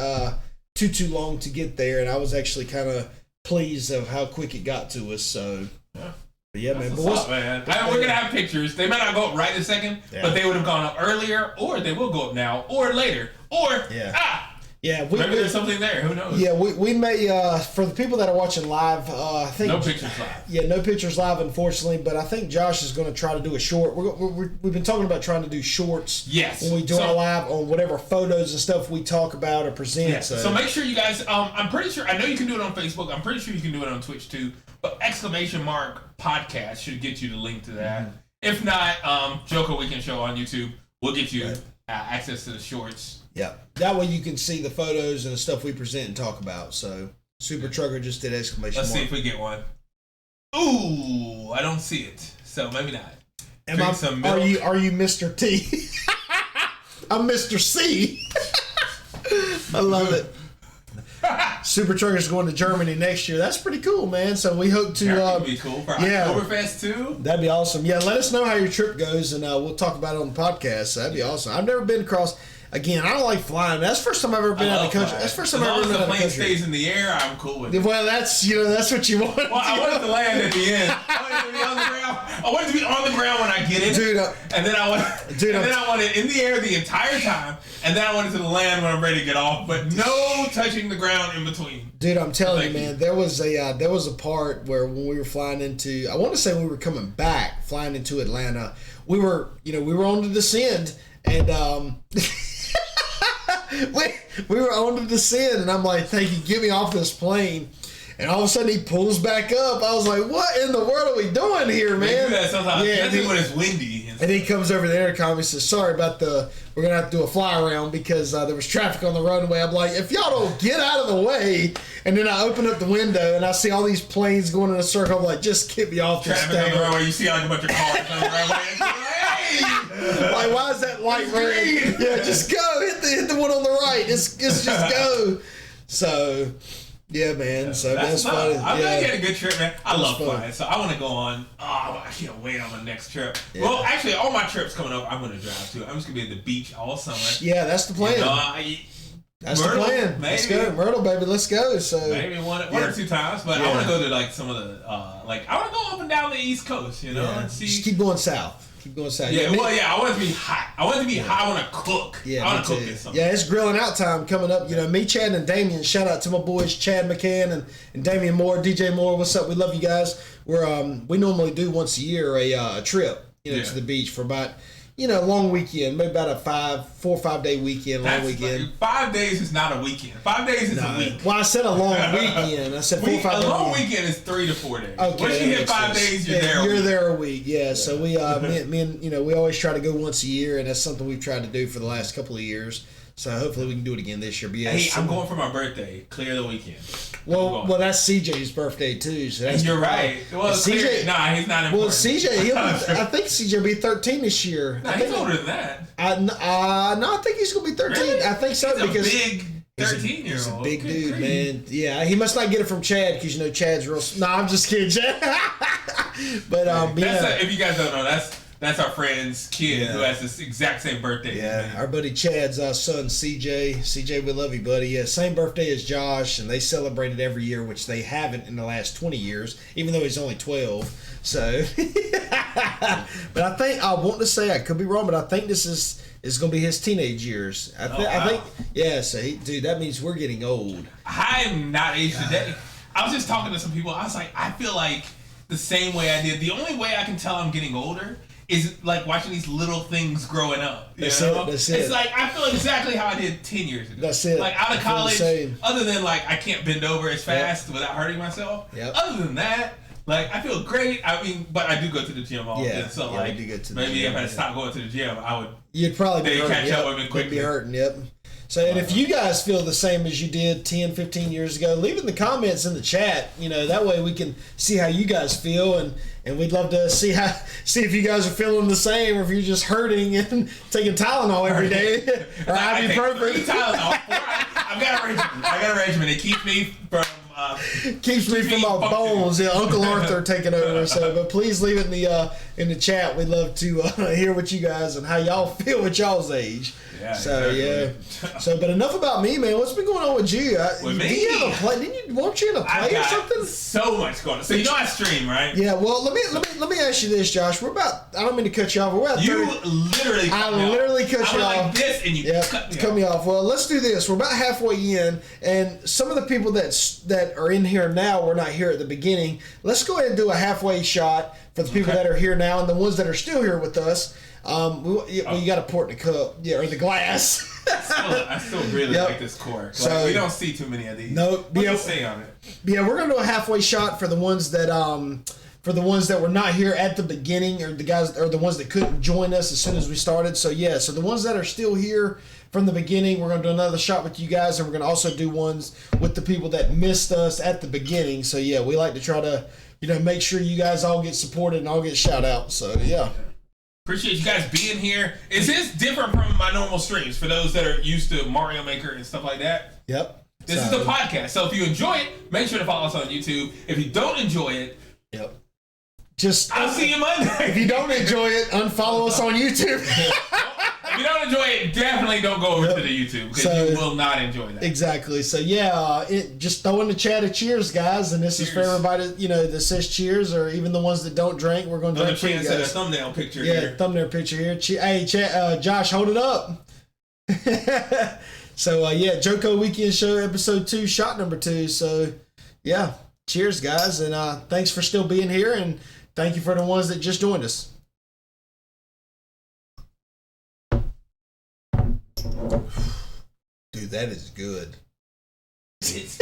too long to get there, and I was actually kind of pleased of how quick it got to us. So yeah. But yeah, man. We're gonna have pictures. They might not go up right in a second, but they would have gone up earlier, or they will go up now, or later, or Yeah, maybe there's something there. Who knows? Yeah, we may for the people that are watching live. I think no pictures live. Yeah, no pictures live, unfortunately. But I think Josh is going to try to do a short. We've been talking about trying to do shorts. Yes. When we do our live on whatever photos and stuff we talk about or present. Yeah. So make sure you guys. I'm pretty sure. I know you can do it on Facebook. I'm pretty sure you can do it on Twitch too. But ! Podcast should get you the link to that. Mm-hmm. If not, JoCo Weekend Show on YouTube will get you access to the shorts. Yeah, that way you can see the photos and the stuff we present and talk about. So, Super Trucker just did ! Let's see if we get one. Ooh, I don't see it. So maybe not. Are you Mr. T? I'm Mr. C. I love it. Super Trucker's going to Germany next year. That's pretty cool, man. So we hope to. That'd be cool for Oktoberfest too. That'd be awesome. Yeah, let us know how your trip goes, and we'll talk about it on the podcast. So that'd be awesome. I've never been across. Again, I don't like flying. That's the first time I've ever been out of the country. That's the first time I've ever been out of the country. As long as the plane stays in the air, I'm cool with it. Well, that's what you want. Well, I want it to land at the end. I want it to be on the ground. I want it to be on the ground when I get it. Dude, and then I want it in the air the entire time. And then I want it to land when I'm ready to get off, but no touching the ground in between. Dude, I'm telling you, man, there was a part where when we were flying into, I want to say when we were coming back, flying into Atlanta, we were on the descend, and we were on the descend, and I'm like, thank you, get me off this plane. And all of a sudden he pulls back up. I was like, what in the world are we doing here, man? They do that sometimes, especially when it's windy. And he comes over the intercom and says, sorry about we're going to have to do a fly around because there was traffic on the runway. I'm like, if y'all don't get out of the way. And then I open up the window and I see all these planes going in a circle. I'm like, just get me off this thing. Traffic on the runway, you see like a bunch of cars on the runway. Like, why is that light red? Yeah, just go. Hit the one on the right. It's just go. So... Yeah, man. So that's fun. I'm glad you had a good trip, man. I love flying, so I want to go on. Oh, I can't wait on my next trip. Yeah. Well, actually, all my trips coming up, I'm going to drive to. I'm just going to be at the beach all summer. Yeah, that's the plan. That's Myrtle, the plan. Maybe. Let's go, Myrtle, baby. Let's go. So maybe one or two times, but I want to go to like some of the I want to go up and down the East Coast. And see. Just keep going south. Keep going south. Yeah, I want it to be hot. I want it to be hot. I want to cook. Yeah, I want to cook this something. Yeah, it's grilling out time coming up. Me, Chad, and Damian. Shout out to my boys, Chad McCann and Damian Moore, DJ Moore. What's up? We love you guys. We normally do once a year a trip, to the beach for about a long weekend, maybe about a 4 or 5 day weekend, long weekend. Like 5 days is not a weekend. 5 days is a week. Well, I said a long weekend. I said 4 or 5 days. A long weekend is 3 to 4 days. Okay, once you hit 5 days, you're there. You're there a week. Yeah. So we, me and we always try to go once a year, and that's something we've tried to do for the last couple of years. So hopefully we can do it again this year. But hey, I'm going for my birthday. Clear the weekend. Well, that's CJ's birthday too. So that's you're right. Well, CJ, he's not important. Well, CJ, I think CJ will be 13 this year. No, he's older than that. No, I think he's gonna be 13. Really? I think so he's because a big 13-year-old. He's a big dude, man. Yeah, he must not get it from Chad because Chad's real. No, I'm just kidding, Chad. But if you guys don't know, that's our friend's kid who has this exact same birthday. Yeah, our buddy Chad's son, CJ. CJ, we love you, buddy. Yeah, same birthday as Josh, and they celebrate it every year, which they haven't in the last 20 years, even though he's only 12. So, but I think, I want to say, I could be wrong, but I think this is going to be his teenage years. I think, yeah, so dude, that means we're getting old. I'm not aged today. I was just talking to some people. I was like, I feel like the same way I did. The only way I can tell I'm getting older is like watching these little things growing up. That's it. It's like I feel exactly how I did 10 years ago. That's it. Like out of college, other than like I can't bend over as fast without hurting myself. Yep. Other than that, Like, I feel great. I mean, but I do go to the gym often. Yeah, So, yeah, like, do go to the maybe gym, if I stopped going to the gym, I would. You'd probably be hurting. catch up with me quickly. You'd be hurting, yep. So, and if you guys feel the same as you did 10, 15 years ago, leave it in the comments in the chat. You know, that way we can see how you guys feel, and we'd love to see if you guys are feeling the same, or if you're just hurting and taking Tylenol every day, or ibuprofen. Tylenol. I've got a regimen. It keeps me from. Keeps me from my bones. Yeah, Uncle Arthur taking over. So, but please leave it in the chat. We'd love to hear what you guys and how y'all feel at y'all's age. Yeah. So exactly. So, but enough about me, man. What's been going on with you? With me? Did you have a play? Weren't you in a play or something? So much going on. So you know I stream, right? Yeah. Well, let me ask you this, Josh. We're about. I don't mean to cut you off. We're about. You 30, literally. I literally cut you off. Like this, and you cut me off. Well, let's do this. We're about halfway in, and some of the people that are in here now were not here at the beginning. Let's go ahead and do a halfway shot for the people that are here now, and the ones that are still here with us. You got to pour it in the cup, or the glass. I still really like this cork. So we don't see too many of these. No, what do you say on it? Yeah, we're gonna do a halfway shot for the ones that were not here at the beginning, or the guys, or the ones that couldn't join us as soon as we started. So so the ones that are still here from the beginning, we're gonna do another shot with you guys, and we're gonna also do ones with the people that missed us at the beginning. So we like to try to make sure you guys all get supported and all get shout out. So Appreciate you guys being here. Is this different from my normal streams for those that are used to Mario Maker and stuff like that? Yep. This is the podcast. So if you enjoy it, make sure to follow us on YouTube. If you don't enjoy it, I'll see you Monday. If you don't enjoy it, unfollow us on YouTube. If you don't enjoy it, definitely don't go over to the YouTube, because you will not enjoy that. Exactly. So just throw in the chat a cheers, guys, and this is for everybody that says cheers, or even the ones that don't drink. We're going to drink for you guys. A thumbnail picture here. Yeah, thumbnail picture here. Hey, Josh, hold it up. So JoCo Weekend Show episode 2, shot number 2. So cheers, guys, and thanks for still being here, and thank you for the ones that just joined us. Dude, that is good. It's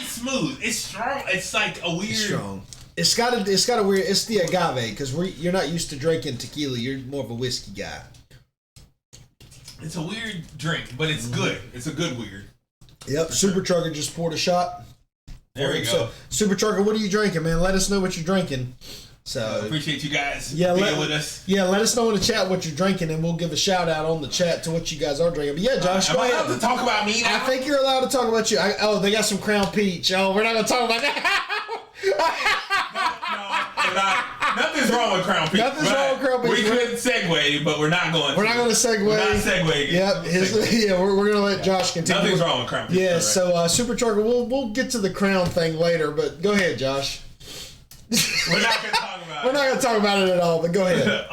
smooth. It's strong. It's like a weird. It's strong. It's got a weird. It's the agave, because you're not used to drinking tequila. You're more of a whiskey guy. It's a weird drink, but it's good. It's a good weird. Yep. Super Trucker just poured a shot. There we go. So, Super Trucker, what are you drinking, man? Let us know what you're drinking. So appreciate you guys being with us. Yeah, let us know in the chat what you're drinking, and we'll give a shout out on the chat to what you guys are drinking. But Josh, go ahead. Am I allowed to talk about me now? I think you're allowed to talk about you. They got some Crown Peach. Oh, we're not going to talk about that. No, nothing's wrong with Crown Peach. Nothing's wrong with Crown Peach. We could segue, but we're not going to. We're not going to segue. We're not segueing. Yep. We're going to let Josh continue. Nothing's wrong with Crown Peach. Yeah, so Super Trucker, we'll get to the Crown thing later, but go ahead, Josh. We're not going to talk about it. We're not going to talk about it at all, but go ahead.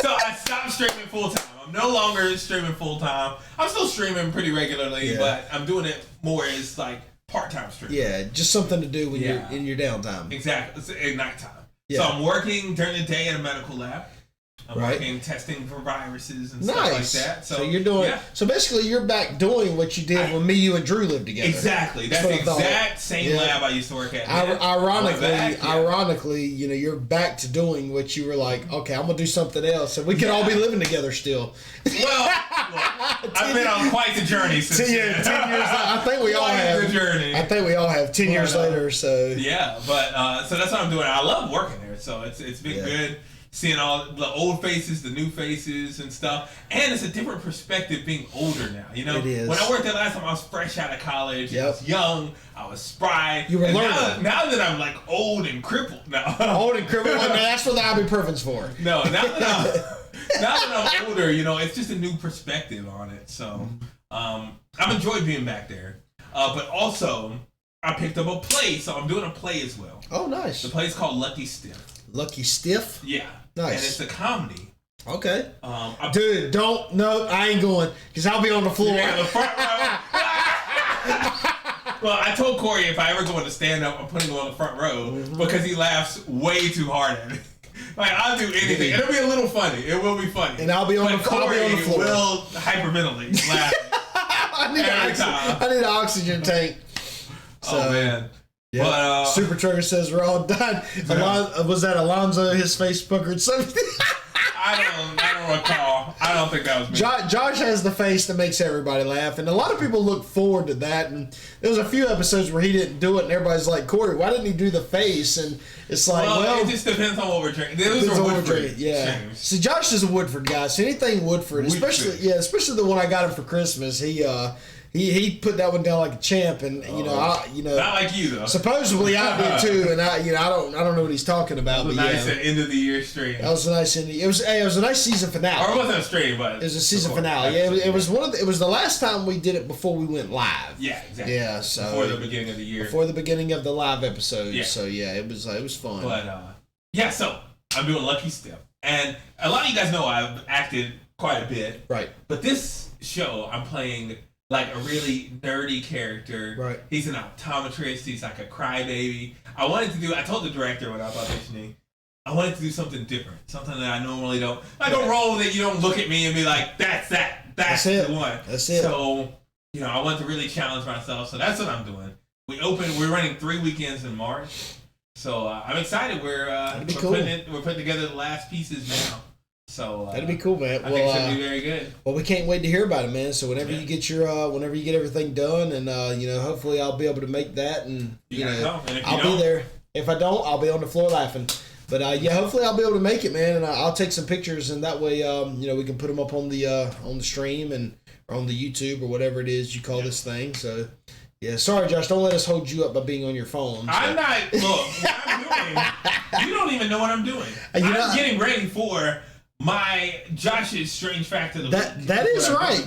So I stopped streaming full time. I'm no longer streaming full time. I'm still streaming pretty regularly, but I'm doing it more as like part-time streaming. Yeah, just something to do when you're in your downtime. Exactly. It's at nighttime. Yeah. So I'm working during the day in a medical lab. I'm working testing for viruses and stuff like that. So you're doing. So basically, you're back doing what you did when you and Drew lived together. Exactly. That's the exact same lab I used to work at. Ironically, you're back to doing what you were like. Okay, I'm gonna do something else, and we can all be living together still. Well, I've been on quite the journey since 10 years. I think we all have. The journey. I think we all have 10 years later. So so that's what I'm doing. I love working there. So it's been good. Seeing all the old faces, the new faces and stuff. And it's a different perspective being older now. It is. When I worked there last time, I was fresh out of college. I was young. I was spry. You were learning. Now that I'm like old and crippled now. Old and crippled? Well, that's what the ibuprofen's for. No, now that I'm older, it's just a new perspective on it. So I've enjoyed being back there. But also, I picked up a play. So I'm doing a play as well. Oh, nice. The play's called Lucky Stiff. Lucky Stiff? Yeah. Nice. And it's a comedy. Okay. Dude, I ain't going, because I'll be on the floor. On the front row. Well, I told Corey if I ever go into stand-up, I'm putting him on the front row because he laughs way too hard at it. Like, I'll do anything. It'll be a little funny. It will be funny. And I'll be on the floor. Will hyperventilate, laugh. I need an oxygen tank. Oh man. Yeah. But, Super Trucker says we're all done. Was that Alonzo? His face puckered something. I don't recall. I don't think that was me. Josh has the face that makes everybody laugh, and a lot of people look forward to that. And there was a few episodes where he didn't do it, and everybody's like, "Corey, why didn't he do the face?" And it's like, well, it just depends on what we're drinking. Those are Woodford. Yeah. See, Josh is a Woodford guy, so anything Woodford, especially the one I got him for Christmas. He put that one down like a champ, and not like you though. Supposedly I did too, and I don't know what he's talking about. It was a nice end of the year stream. That was a nice end. It was a nice season finale. Or it wasn't a stream, but it was a season finale. Yeah, it was it was the last time we did it before we went live. Yeah, exactly. Yeah, so before the beginning of the year. Before the beginning of the live episode. Yeah. So yeah, it was fun. But so I'm doing Lucky Step, and a lot of you guys know I've acted quite a bit. Right. But this show I'm playing like a really nerdy character. Right. He's an optometrist. He's like a crybaby. I told the director when I was auditioning, I wanted to do something different. Something that I normally don't. Like a role that you don't look at me and be like, that's the one. That's it. So, I want to really challenge myself. So that's what I'm doing. We're running 3 weekends in March. So I'm excited. We're putting together the last pieces now. So that'd be cool, man. I think it's gonna be very good. Well, we can't wait to hear about it, man. So whenever you get whenever you get everything done, and hopefully I'll be able to make that, and I'll be there. If I don't, I'll be on the floor laughing. But hopefully I'll be able to make it, man, and I'll take some pictures, and that way, we can put them up on the stream and or on the YouTube or whatever it is you call this thing. So. Yeah, sorry, Josh. Don't let us hold you up by being on your phone. So. I'm not. Look, what I'm doing. You don't even know what I'm doing. I'm getting ready for my Josh's strange fact of the week. That is right.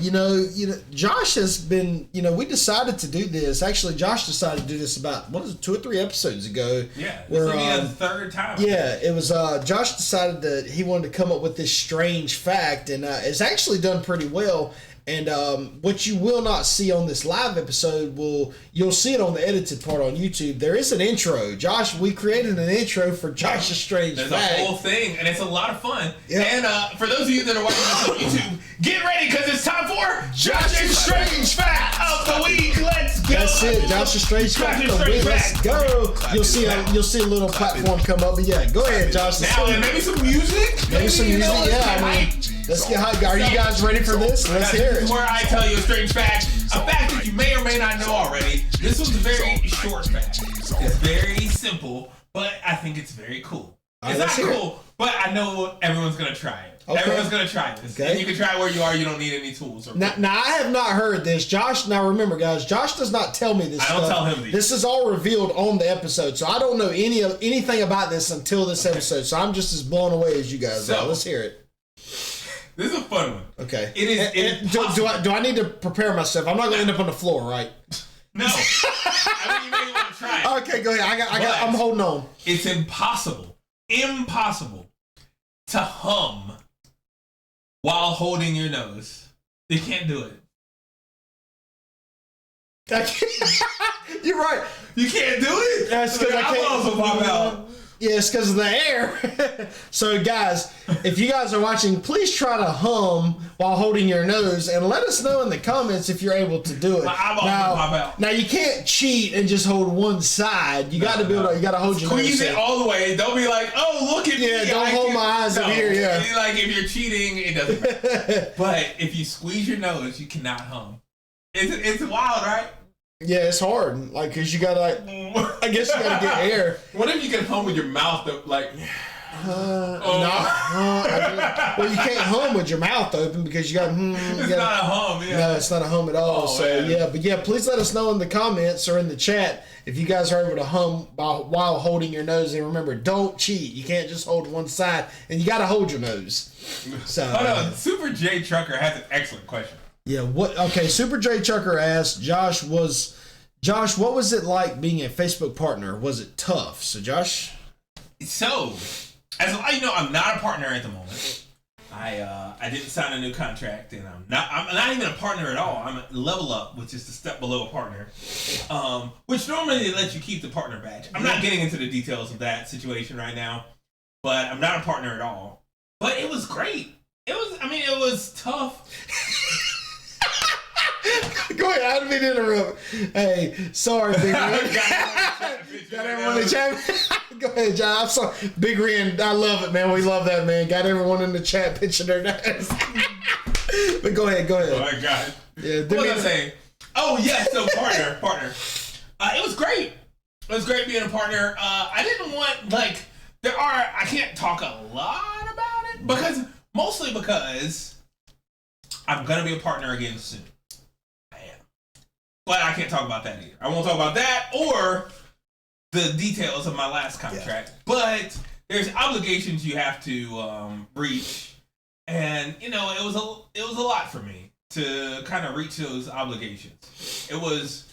Josh has been. We decided to do this. Actually, Josh decided to do this about 2 or 3 episodes ago. Yeah, this will be the third time. Yeah, it was. Josh decided that he wanted to come up with this strange fact, and it's actually done pretty well. And what you will not see on this live episode, you'll see it on the edited part on YouTube. There is an intro. Josh, we created an intro for Josh's Strange Fact. There's a whole thing, and it's a lot of fun. Yep. And for those of you that are watching this on YouTube, get ready because it's time for Josh's Strange Fact of the Week. Let's go. That's it, Josh's Strange Fact of the Week. Let's go. You'll see a little platform come up. But yeah, go ahead, Josh. Now, and maybe some music. Maybe some music. Yeah, let's get hyped. Are you guys ready for this? Let's hear it. This is where I tell you a strange fact, a fact that you may or may not know already. This was a very short fact. It's very simple, but I think it's very cool. It's not cool, but I know everyone's going to try it. Okay. Everyone's going to try this. Okay. And you can try it where you are. You don't need any tools. Now, I have not heard this. Josh, now remember, guys, Josh does not tell me this stuff. I don't tell him these. This is all revealed on the episode, so I don't know anything about this until this episode, so I'm just as blown away as you guys are. Let's hear it. This is a fun one. Okay. Do I need to prepare myself? I'm not going to end up on the floor, right? No. I mean, you may want to try it. Okay, go ahead. I'm holding on. It's impossible to hum while holding your nose. You can't do it. You're right. You can't do it? That's because I can't. Also pop out. Yeah, it's because of the air. So, guys, if you guys are watching, please try to hum while holding your nose, and let us know in the comments if you're able to do it. Now you can't cheat and just hold one side. You got to be able to. You got to hold your nose. Squeeze it all the way. Don't be like, oh, look at me. Yeah, don't hold my eyes in here. Yeah. Like if you're cheating, it doesn't matter. But if you squeeze your nose, you cannot hum. It's wild, right? Yeah, it's hard. Like, cause you gotta, I guess you gotta get air. What if you can hum with your mouth, well, you can't hum with your mouth open because you got. It's not a hum. Yeah. No, it's not a hum at all. Please let us know in the comments or in the chat if you guys are able to hum while holding your nose. And remember, don't cheat. You can't just hold one side, and you gotta hold your nose. So. Super J Trucker has an excellent question. Yeah, okay, Super J Chucker asked, Josh, what was it like being a Facebook partner? Was it tough? So, Josh? So, as a lot of you know, I'm not a partner at the moment. I didn't sign a new contract, and I'm not even a partner at all. I'm a level up, which is the step below a partner, which normally they let you keep the partner badge. I'm not getting into the details of that situation right now, but I'm not a partner at all. But it was great. It was tough. Go ahead. I didn't mean to interrupt. Hey, sorry, Big Ren. Got everyone in the chat. Go ahead, John. I'm sorry. Big Ren, I love it, man. We love that, man. Got everyone in the chat pitching their nose. But go ahead. Oh, my God. Yeah, what was I saying? Oh, yeah, so partner. It was great. It was great being a partner. I didn't want, I can't talk a lot about it, mostly because I'm going to be a partner again soon. I am. But I can't talk about that either. I won't talk about that or the details of my last contract. Yeah. But there's obligations you have to reach. And, it was a lot for me to kind of reach those obligations. It was,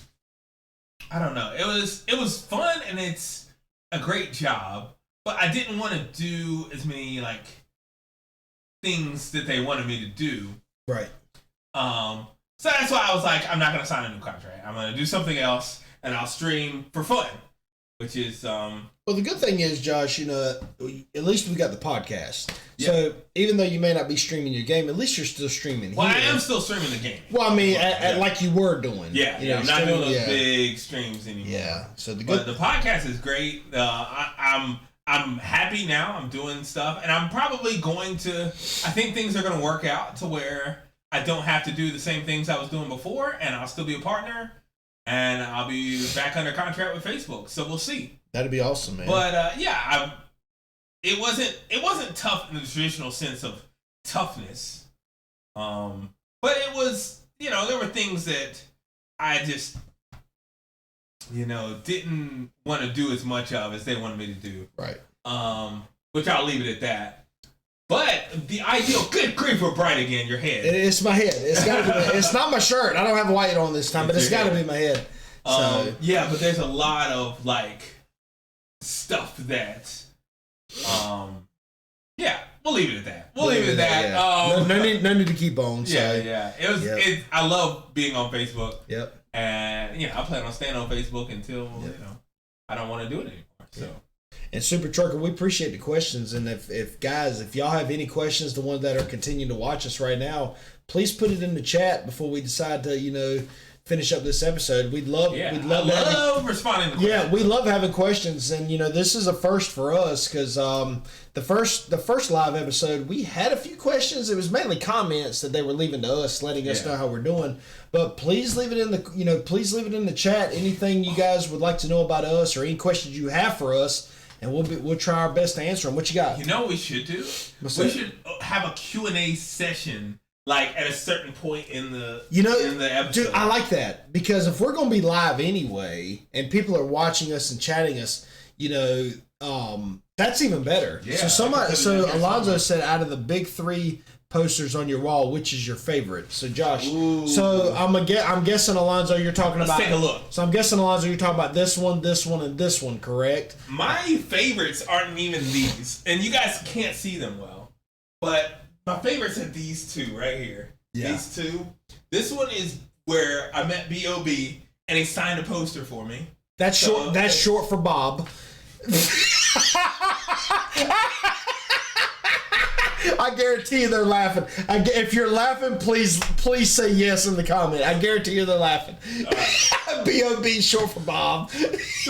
I don't know. It was fun and it's a great job, but I didn't want to do as many things that they wanted me to do. Right. So that's why I was like, I'm not going to sign a new contract. I'm going to do something else and I'll stream for fun, which is Well, the good thing is, Josh, at least we got the podcast. Yeah. So even though you may not be streaming your game, at least you're still streaming. Well, I am still streaming the game. Well, I mean, like you were doing. Yeah, I'm not doing those big streams anymore. Yeah. So the podcast is great. I'm happy now. I'm doing stuff, and I'm probably going to. I think things are going to work out to where I don't have to do the same things I was doing before, and I'll still be a partner, and I'll be back under contract with Facebook. So we'll see. That'd be awesome, man. But it wasn't tough in the traditional sense of toughness. But it was, there were things that I just, didn't want to do as much of as they wanted me to do. Right. Which I'll leave it at that. But the ideal, good grief, we're bright again. Your head. It's my head. It's got to be. It's not my shirt. I don't have white on this time, but it's got to be my head. So. Yeah, but there's a lot of stuff that, we'll leave it at that. We'll leave it at that. Yeah. No need to keep on. So. Yeah. It was. Yep. I love being on Facebook. Yep. And I plan on staying on Facebook until I don't want to do it anymore. So. And Super Trucker, we appreciate the questions. And if y'all have any questions, the ones that are continuing to watch us right now, please put it in the chat before we decide to finish up this episode. We'd love responding to questions. Yeah, we love having questions, and this is a first for us because the first live episode we had a few questions. It was mainly comments that they were leaving to us, letting us know how we're doing. But please leave it in the chat. Anything you guys would like to know about us or any questions you have for us, and we'll try our best to answer them. What you got? What we should do? Should have a Q&A session. At a certain point in the episode. Dude, I like that because if we're gonna be live anyway and people are watching us and chatting us, that's even better. Yeah, so Alonzo said, out of the big 3 posters on your wall, which is your favorite? So Josh, I'm guessing Alonzo, you're talking about. Let's take a look. So I'm guessing Alonzo, you're talking about this one, and this one, correct? My favorites aren't even these, and you guys can't see them well, but. My favorites are these 2 right here. Yeah. These 2. This one is where I met B.O.B. and he signed a poster for me. That's short. That's short for Bob. I guarantee you they're laughing. If you're laughing, please say yes in the comment. I guarantee you they're laughing. B.O.B. short for Bob. This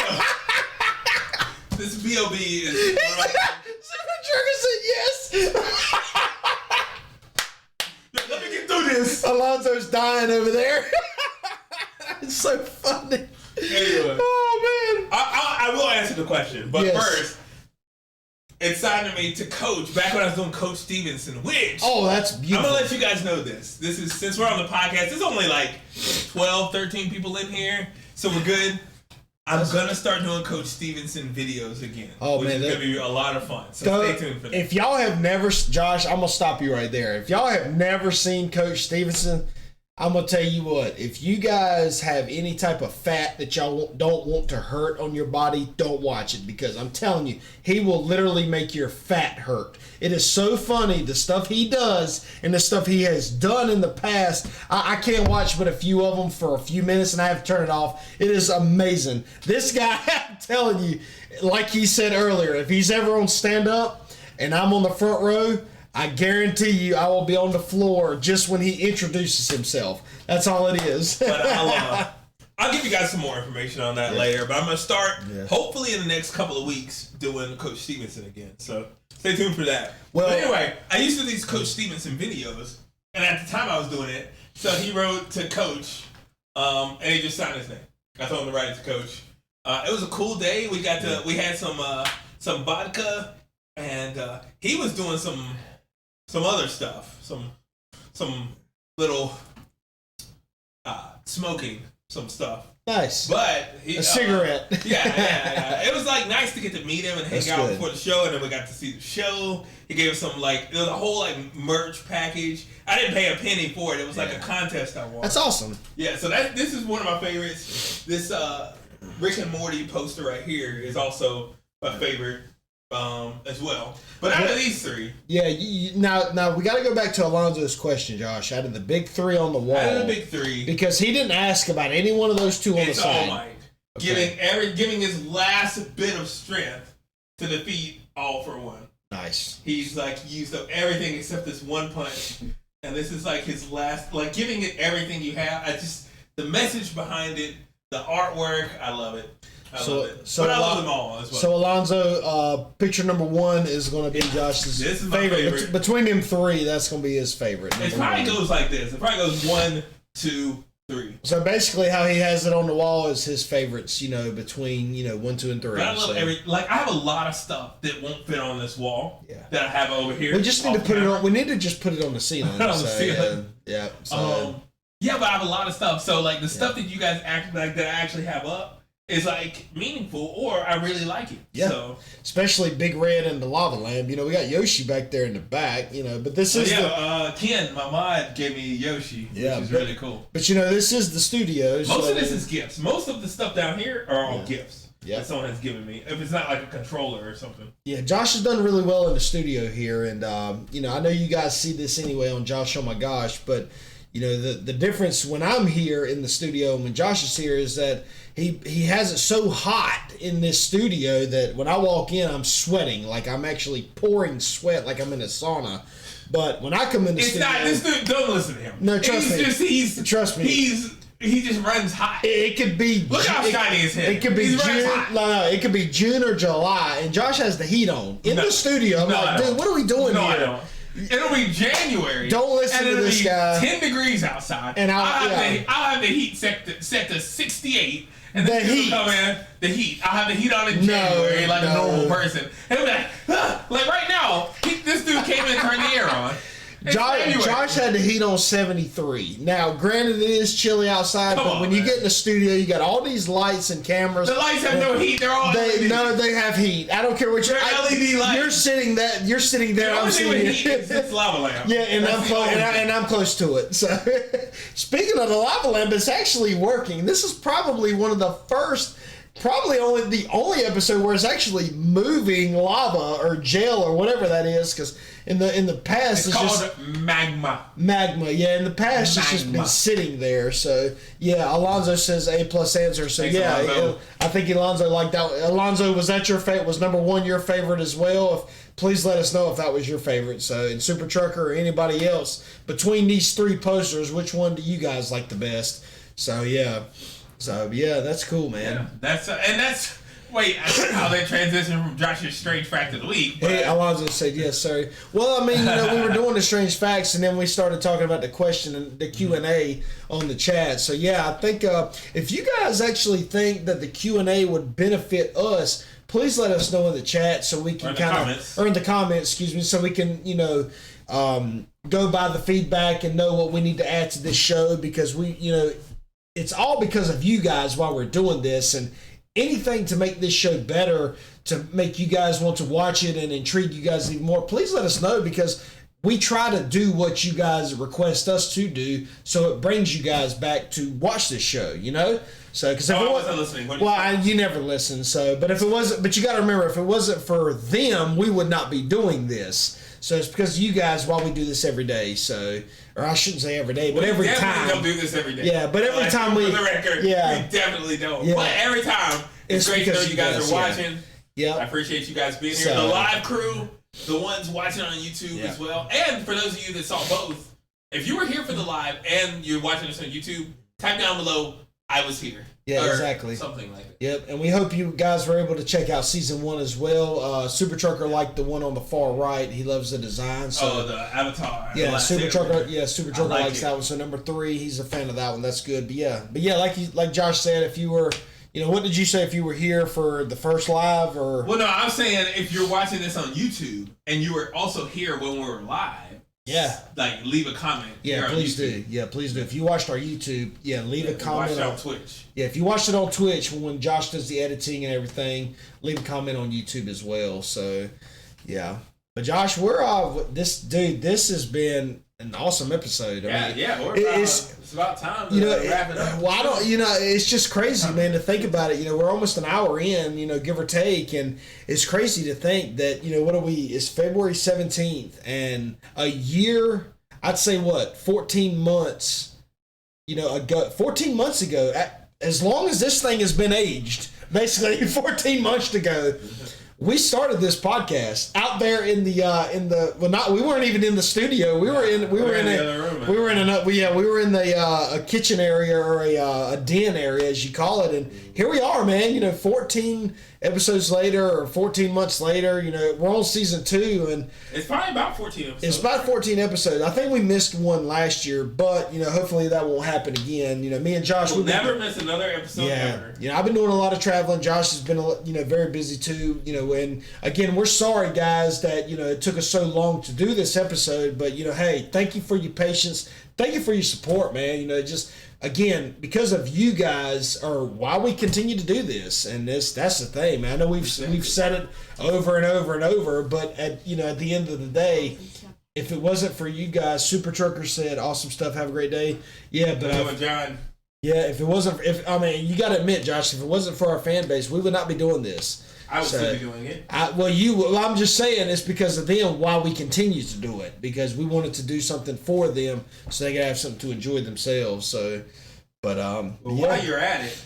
B.O.B. is. Trigger said yes. Let me get through this. Alonzo's dying over there. It's so funny. Anyway. Oh, man. I will answer the question. But first, it signed to me to coach back when I was doing Coach Stevenson, which... Oh, that's beautiful. I'm going to let you guys know this. This is, since we're on the podcast, there's only 12, 13 people in here. So we're good. I'm going to start doing Coach Stevenson videos again. Oh, which is going to be a lot of fun. So stay tuned for that. If y'all have never... Josh, I'm going to stop you right there. If y'all have never seen Coach Stevenson, I'm going to tell you what. If you guys have any type of fat that y'all don't want to hurt on your body, don't watch it. Because I'm telling you, he will literally make your fat hurt. It is so funny, the stuff he does and the stuff he has done in the past. I can't watch but a few of them for a few minutes and I have to turn it off. It is amazing. This guy, I'm telling you, like he said earlier, if he's ever on stand-up and I'm on the front row, I guarantee you I will be on the floor just when he introduces himself. That's all it is. But I'll give you guys some more information on that later. But I'm going to start, hopefully in the next couple of weeks, doing Coach Stevenson again. So stay tuned for that. Well, but anyway, I used to do these Coach Stevenson videos. And at the time I was doing it, so he wrote to Coach, and he just signed his name. I told him to write it to Coach. It was a cool day. We had some vodka, and he was doing some other stuff, some little smoking some stuff. Nice. But a cigarette. Yeah. It was like nice to get to meet him and hang out before the show, and then we got to see the show. He gave us some it was a whole merch package. I didn't pay a penny for it. It was like a contest I won. That's awesome. Yeah, so this is one of my favorites. This Rick and Morty poster right here is also my favorite as well. But out of these three, now we got to go back to Alonzo's question, Josh. Out of the big three on the wall, because he didn't ask about any one of those two on the side. It's All Might, giving his last bit of strength to defeat All for One. Nice. He's used up everything except this one punch, and this is his last, giving it everything you have. The message behind it, the artwork, I love it. I love it. But I love them all as well. So Alonzo, picture number one is going to be Josh's favorite. Between them three, that's going to be his favorite. It probably goes like this. It probably goes 1, 2, 3. So basically, how he has it on the wall is his favorites. Between 1, 2, and 3. But I love I have a lot of stuff that won't fit on this wall. Yeah. That I have over here. We just need to put it on. We need to just put it on the ceiling. On the ceiling. Yeah. Yeah, but I have a lot of stuff. So the stuff that you guys that I actually have up is meaningful, or I really like it. Yeah. So, especially Big Red and the lava lamp. We got Yoshi back there in the back. But this is Ken, my mod, gave me Yoshi, which is really cool. But this is the studio. Most of this is gifts. Most of the stuff down here are all gifts. Yeah. That someone has given me. If it's not a controller or something. Yeah, Josh has done really well in the studio here, and I know you guys see this anyway on Josh. Oh my gosh, but. The difference when I'm here in the studio and when Josh is here is that he has it so hot in this studio that when I walk in, I'm sweating. I'm actually pouring sweat like I'm in a sauna. But when I come in the studio... It's not... This dude, don't listen to him. No, trust me. Trust me. He just runs hot. It could be... Look how shiny his head. It could be June. No, it could be June or July, and Josh has the heat on. In the studio, I'm dude, what are we doing here? I don't. It'll be January. Don't listen to this guy. 10 degrees outside. And I'll have the heat set to 68. And then he'll come in. The heat. I'll have the heat on in January a normal person. And he'll be like right now, this dude came in and turned the air on. Josh had the heat on 73. Now, granted, it is chilly outside, but when you get in the studio, you got all these lights and cameras. The lights have no heat. They're all LED. No, they have heat. I don't care what you're... LED lights. You're sitting there. I'm sitting here. It's lava lamp. Yeah, and I'm close to it. So, speaking of the lava lamp, it's actually working. This is probably one of the first... Probably the only episode where it's actually moving lava or gel or whatever that is, because in the past it's called magma. Magma, yeah. In the past, it's just been sitting there. So yeah, Alonzo says A+ answer. So thanks, Alonzo. I think Alonzo liked that. Alonzo, was that your favorite? Was number one your favorite as well? Please let us know if that was your favorite. So in Super Trucker or anybody else, between these three posters, which one do you guys like the best? So yeah. That's cool, man. Yeah, that's how they transition from Josh's Strange Fact of the Week. But... Hey, Alonzo said yes, sorry. Well, I mean, we were doing the Strange Facts, and then we started talking about the question and the Q&A on the chat. So yeah, I think if you guys actually think that the Q&A would benefit us, please let us know in the chat so we can or in the comments, so we can go by the feedback and know what we need to add to this show, because it's all because of you guys while we're doing this, and anything to make this show better, to make you guys want to watch it and intrigue you guys even more, please let us know, because we try to do what you guys request us to do, so it brings you guys back to watch this show, So, because I wasn't listening. You never listen. So, but you got to remember, if it wasn't for them, we would not be doing this. So it's because of you guys while we do this every day. So, or I shouldn't say every day, but every time. We don't do this every day. Yeah, but every time for the record, we definitely don't. Yeah. But every time, it's great to know you guys are watching. Yeah. I appreciate you guys being here. The live crew, the ones watching on YouTube as well. And for those of you that saw both, if you were here for the live and you're watching us on YouTube, type down below, I was here. Yeah, exactly. Something like that. Yep, and we hope you guys were able to check out season 1 as well. Super Trucker liked the one on the far right. He loves the design. So, the Avatar. Yeah, Super Trucker. Yeah, Super Trucker likes that one. So number 3, he's a fan of that one. That's good. But yeah, like Josh said, if you were, what did you say if you were here for the first live or? Well, no, I'm saying if you're watching this on YouTube and you were also here when we were live. Yeah. Like, leave a comment. Yeah, please do. Yeah, please do. If you watched our YouTube, leave a comment. Watch it on Twitch. Yeah, if you watched it on Twitch when Josh does the editing and everything, leave a comment on YouTube as well. So, yeah. But Josh, this has been an awesome episode. It's about time to wrap it up. Well, it's just crazy, man, to think about it. We're almost an hour in, give or take, and it's crazy to think that, it's February 17th, and a year, I'd say 14 months, 14 months ago, as long as this thing has been aged, basically 14 months ago, we started this podcast out there in the we weren't even in the studio. We were in the kitchen area or a den area, as you call it, and here we are, man. 14 episodes later or 14 months later, we're on season 2, and it's probably about 14 episodes. It's about 14 episodes. I think we missed one last year, but hopefully that won't happen again. Me and Josh will never miss another episode ever. I've been doing a lot of traveling. Josh has been very busy too. And again, we're sorry guys that it took us so long to do this episode, but hey, thank you for your patience. Thank you for your support, man. Just again, because of you guys are why we continue to do this, and that's the thing, man. I know we've said it over and over and over, but at the end of the day, if it wasn't for you guys, Super Trucker said, "Awesome stuff. Have a great day." Yeah, but John. Yeah, if it wasn't, you got to admit, Josh, if it wasn't for our fan base, we would not be doing this. I would still be doing it. I'm just saying it's because of them why we continue to do it, because we wanted to do something for them so they could have something to enjoy themselves. So, but while you're at it,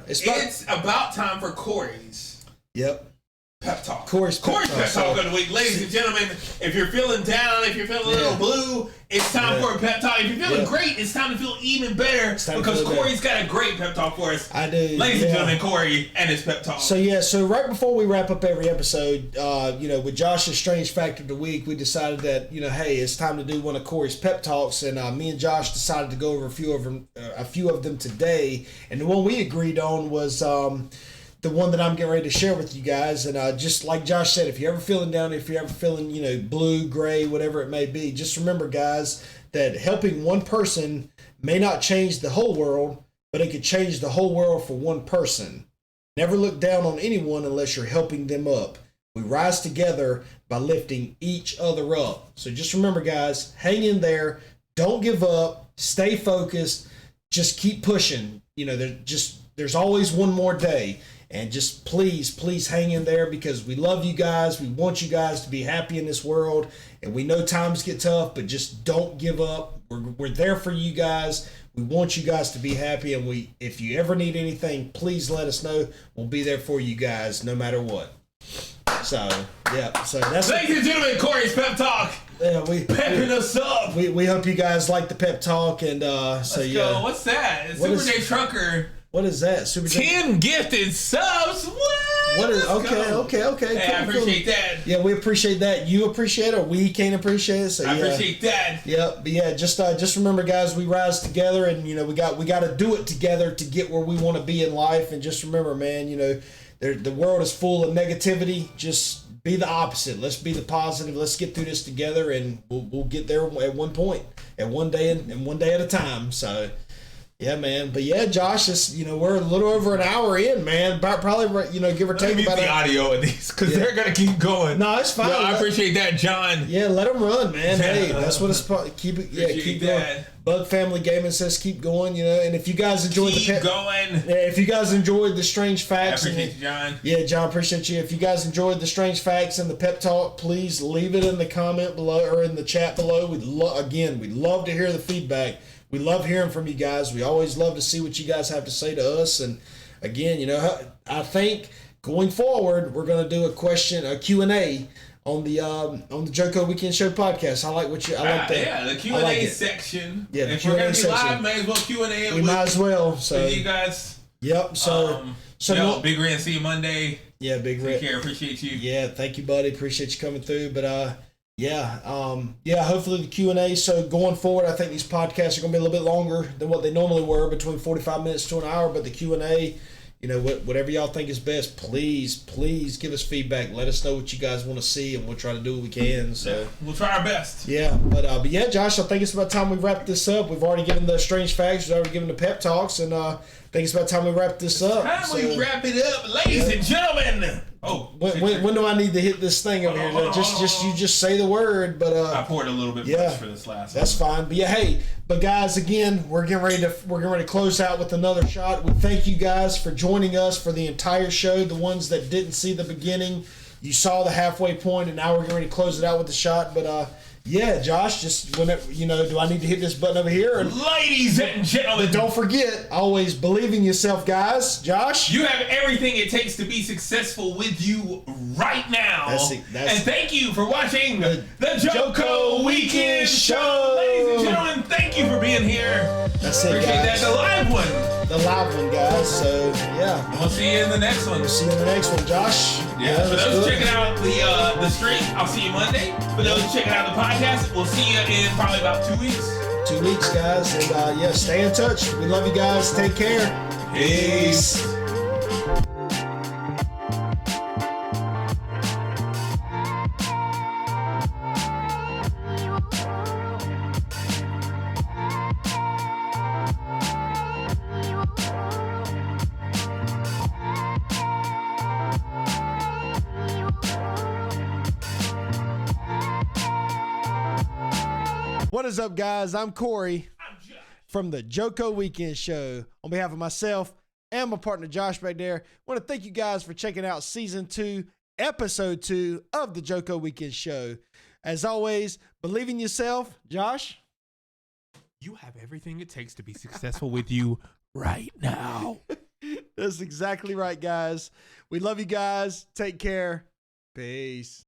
it's about time for Corey's. Yep. Pep talk. Corey's pep talk of the week. Ladies and gentlemen, if you're feeling down, if you're feeling a little blue, it's time for a pep talk. If you're feeling great, it's time to feel even better because Corey's got a great pep talk for us. I do. Ladies and gentlemen, Corey and his pep talk. So right before we wrap up every episode, with Josh's Strange Fact of the Week, we decided that, hey, it's time to do one of Corey's pep talks, and me and Josh decided to go over a few of them today, and the one we agreed on was the one that I'm getting ready to share with you guys. And just like Josh said, if you're ever feeling down, if you're ever feeling, blue, gray, whatever it may be, just remember, guys, that helping one person may not change the whole world, but it could change the whole world for one person. Never look down on anyone unless you're helping them up. We rise together by lifting each other up. So just remember, guys, hang in there. Don't give up. Stay focused. Just keep pushing. There's always one more day. And just please hang in there, because we love you guys. We want you guys to be happy in this world. And we know times get tough, but just don't give up. We're there for you guys. We want you guys to be happy. And if you ever need anything, please let us know. We'll be there for you guys no matter what. So, yeah. So that's ladies and gentlemen, Corey's pep talk. Yeah, pepping us up. We hope you guys like the pep talk. And Let's go. What's that? It's Super J Trucker. What is that? 10 gifted subs. What is? Okay. Hey, I appreciate that. Yeah, we appreciate that. You appreciate it. We can't appreciate it. So I appreciate that. Yeah, but yeah, just remember, guys, we rise together, and we got to do it together to get where we want to be in life. And just remember, man, the world is full of negativity. Just be the opposite. Let's be the positive. Let's get through this together, and we'll get there at one point, at one day and one day at a time. So. Yeah, man. But yeah, Josh, we're a little over an hour in, man. About probably, give or take about the audio of these, because they're gonna keep going. No, it's fine. No, I appreciate that, John. Yeah, let them run, man. Hey, that's what it's keep it. Yeah, keep going. Bug Family Gaming says keep going. And if you guys enjoyed if you guys enjoyed the Strange Facts, I appreciate you, John. Yeah, John, appreciate you. If you guys enjoyed the Strange Facts and the pep talk, please leave it in the comment below or in the chat below. We'd love to hear the feedback. We love hearing from you guys. We always love to see what you guys have to say to us. And again, I think going forward, we're going to do a Q&A on the JoCo Weekend Show podcast. I like what you. I like that. Yeah, the Q&A section. Yeah, the if Q&A we're gonna be section. live, may as well Q&A. We might as well. So with you guys. Yep. So Big Red, see you Monday. Yeah, Big Red. Take care. Appreciate you. Yeah, thank you, buddy. Appreciate you coming through. But hopefully the Q&A. So going forward, I think these podcasts are going to be a little bit longer than what they normally were, between 45 minutes to an hour. But the Q&A, whatever y'all think is best, please give us feedback. Let us know what you guys want to see, and we'll try to do what we can. So we'll try our best. Yeah, but yeah, Josh, I think it's about time we wrap this up. We've already given the strange facts. We've already given the pep talks, and I think it's about time we wrap this up. We wrap it up, ladies and gentlemen. Oh, when do I need to hit this thing over here? Just say the word. But I poured a little bit much for this last. That's fine. But yeah, but guys, again, we're getting ready to close out with another shot. We thank you guys for joining us for the entire show. The ones that didn't see the beginning, you saw the halfway point, and now we're getting ready to close it out with the shot. But yeah, Josh, just whenever, do I need to hit this button over here? Ladies and gentlemen. But don't forget, always believe in yourself, guys. Josh? You have everything it takes to be successful with you right now. And thank you for watching the JoCo Weekend Show. Ladies and gentlemen, thank you for being here. That's it, Appreciate guys. that. The live one. The live one, guys. So, yeah. We'll see you in the next one. We'll see you in the next one, Josh. Yeah, for those checking out the stream, I'll see you Monday. For those checking out the podcast, we'll see you in probably about 2 weeks. 2 weeks, guys. And stay in touch. We love you guys. Take care. Peace. What is up, guys? I'm Corey from the JoCo Weekend Show. On behalf of myself and my partner Josh back there, I want to thank you guys for checking out Season 2, Episode 2 of the JoCo Weekend Show. As always, believe in yourself. Josh? You have everything it takes to be successful with you right now. That's exactly right, guys. We love you guys. Take care. Peace.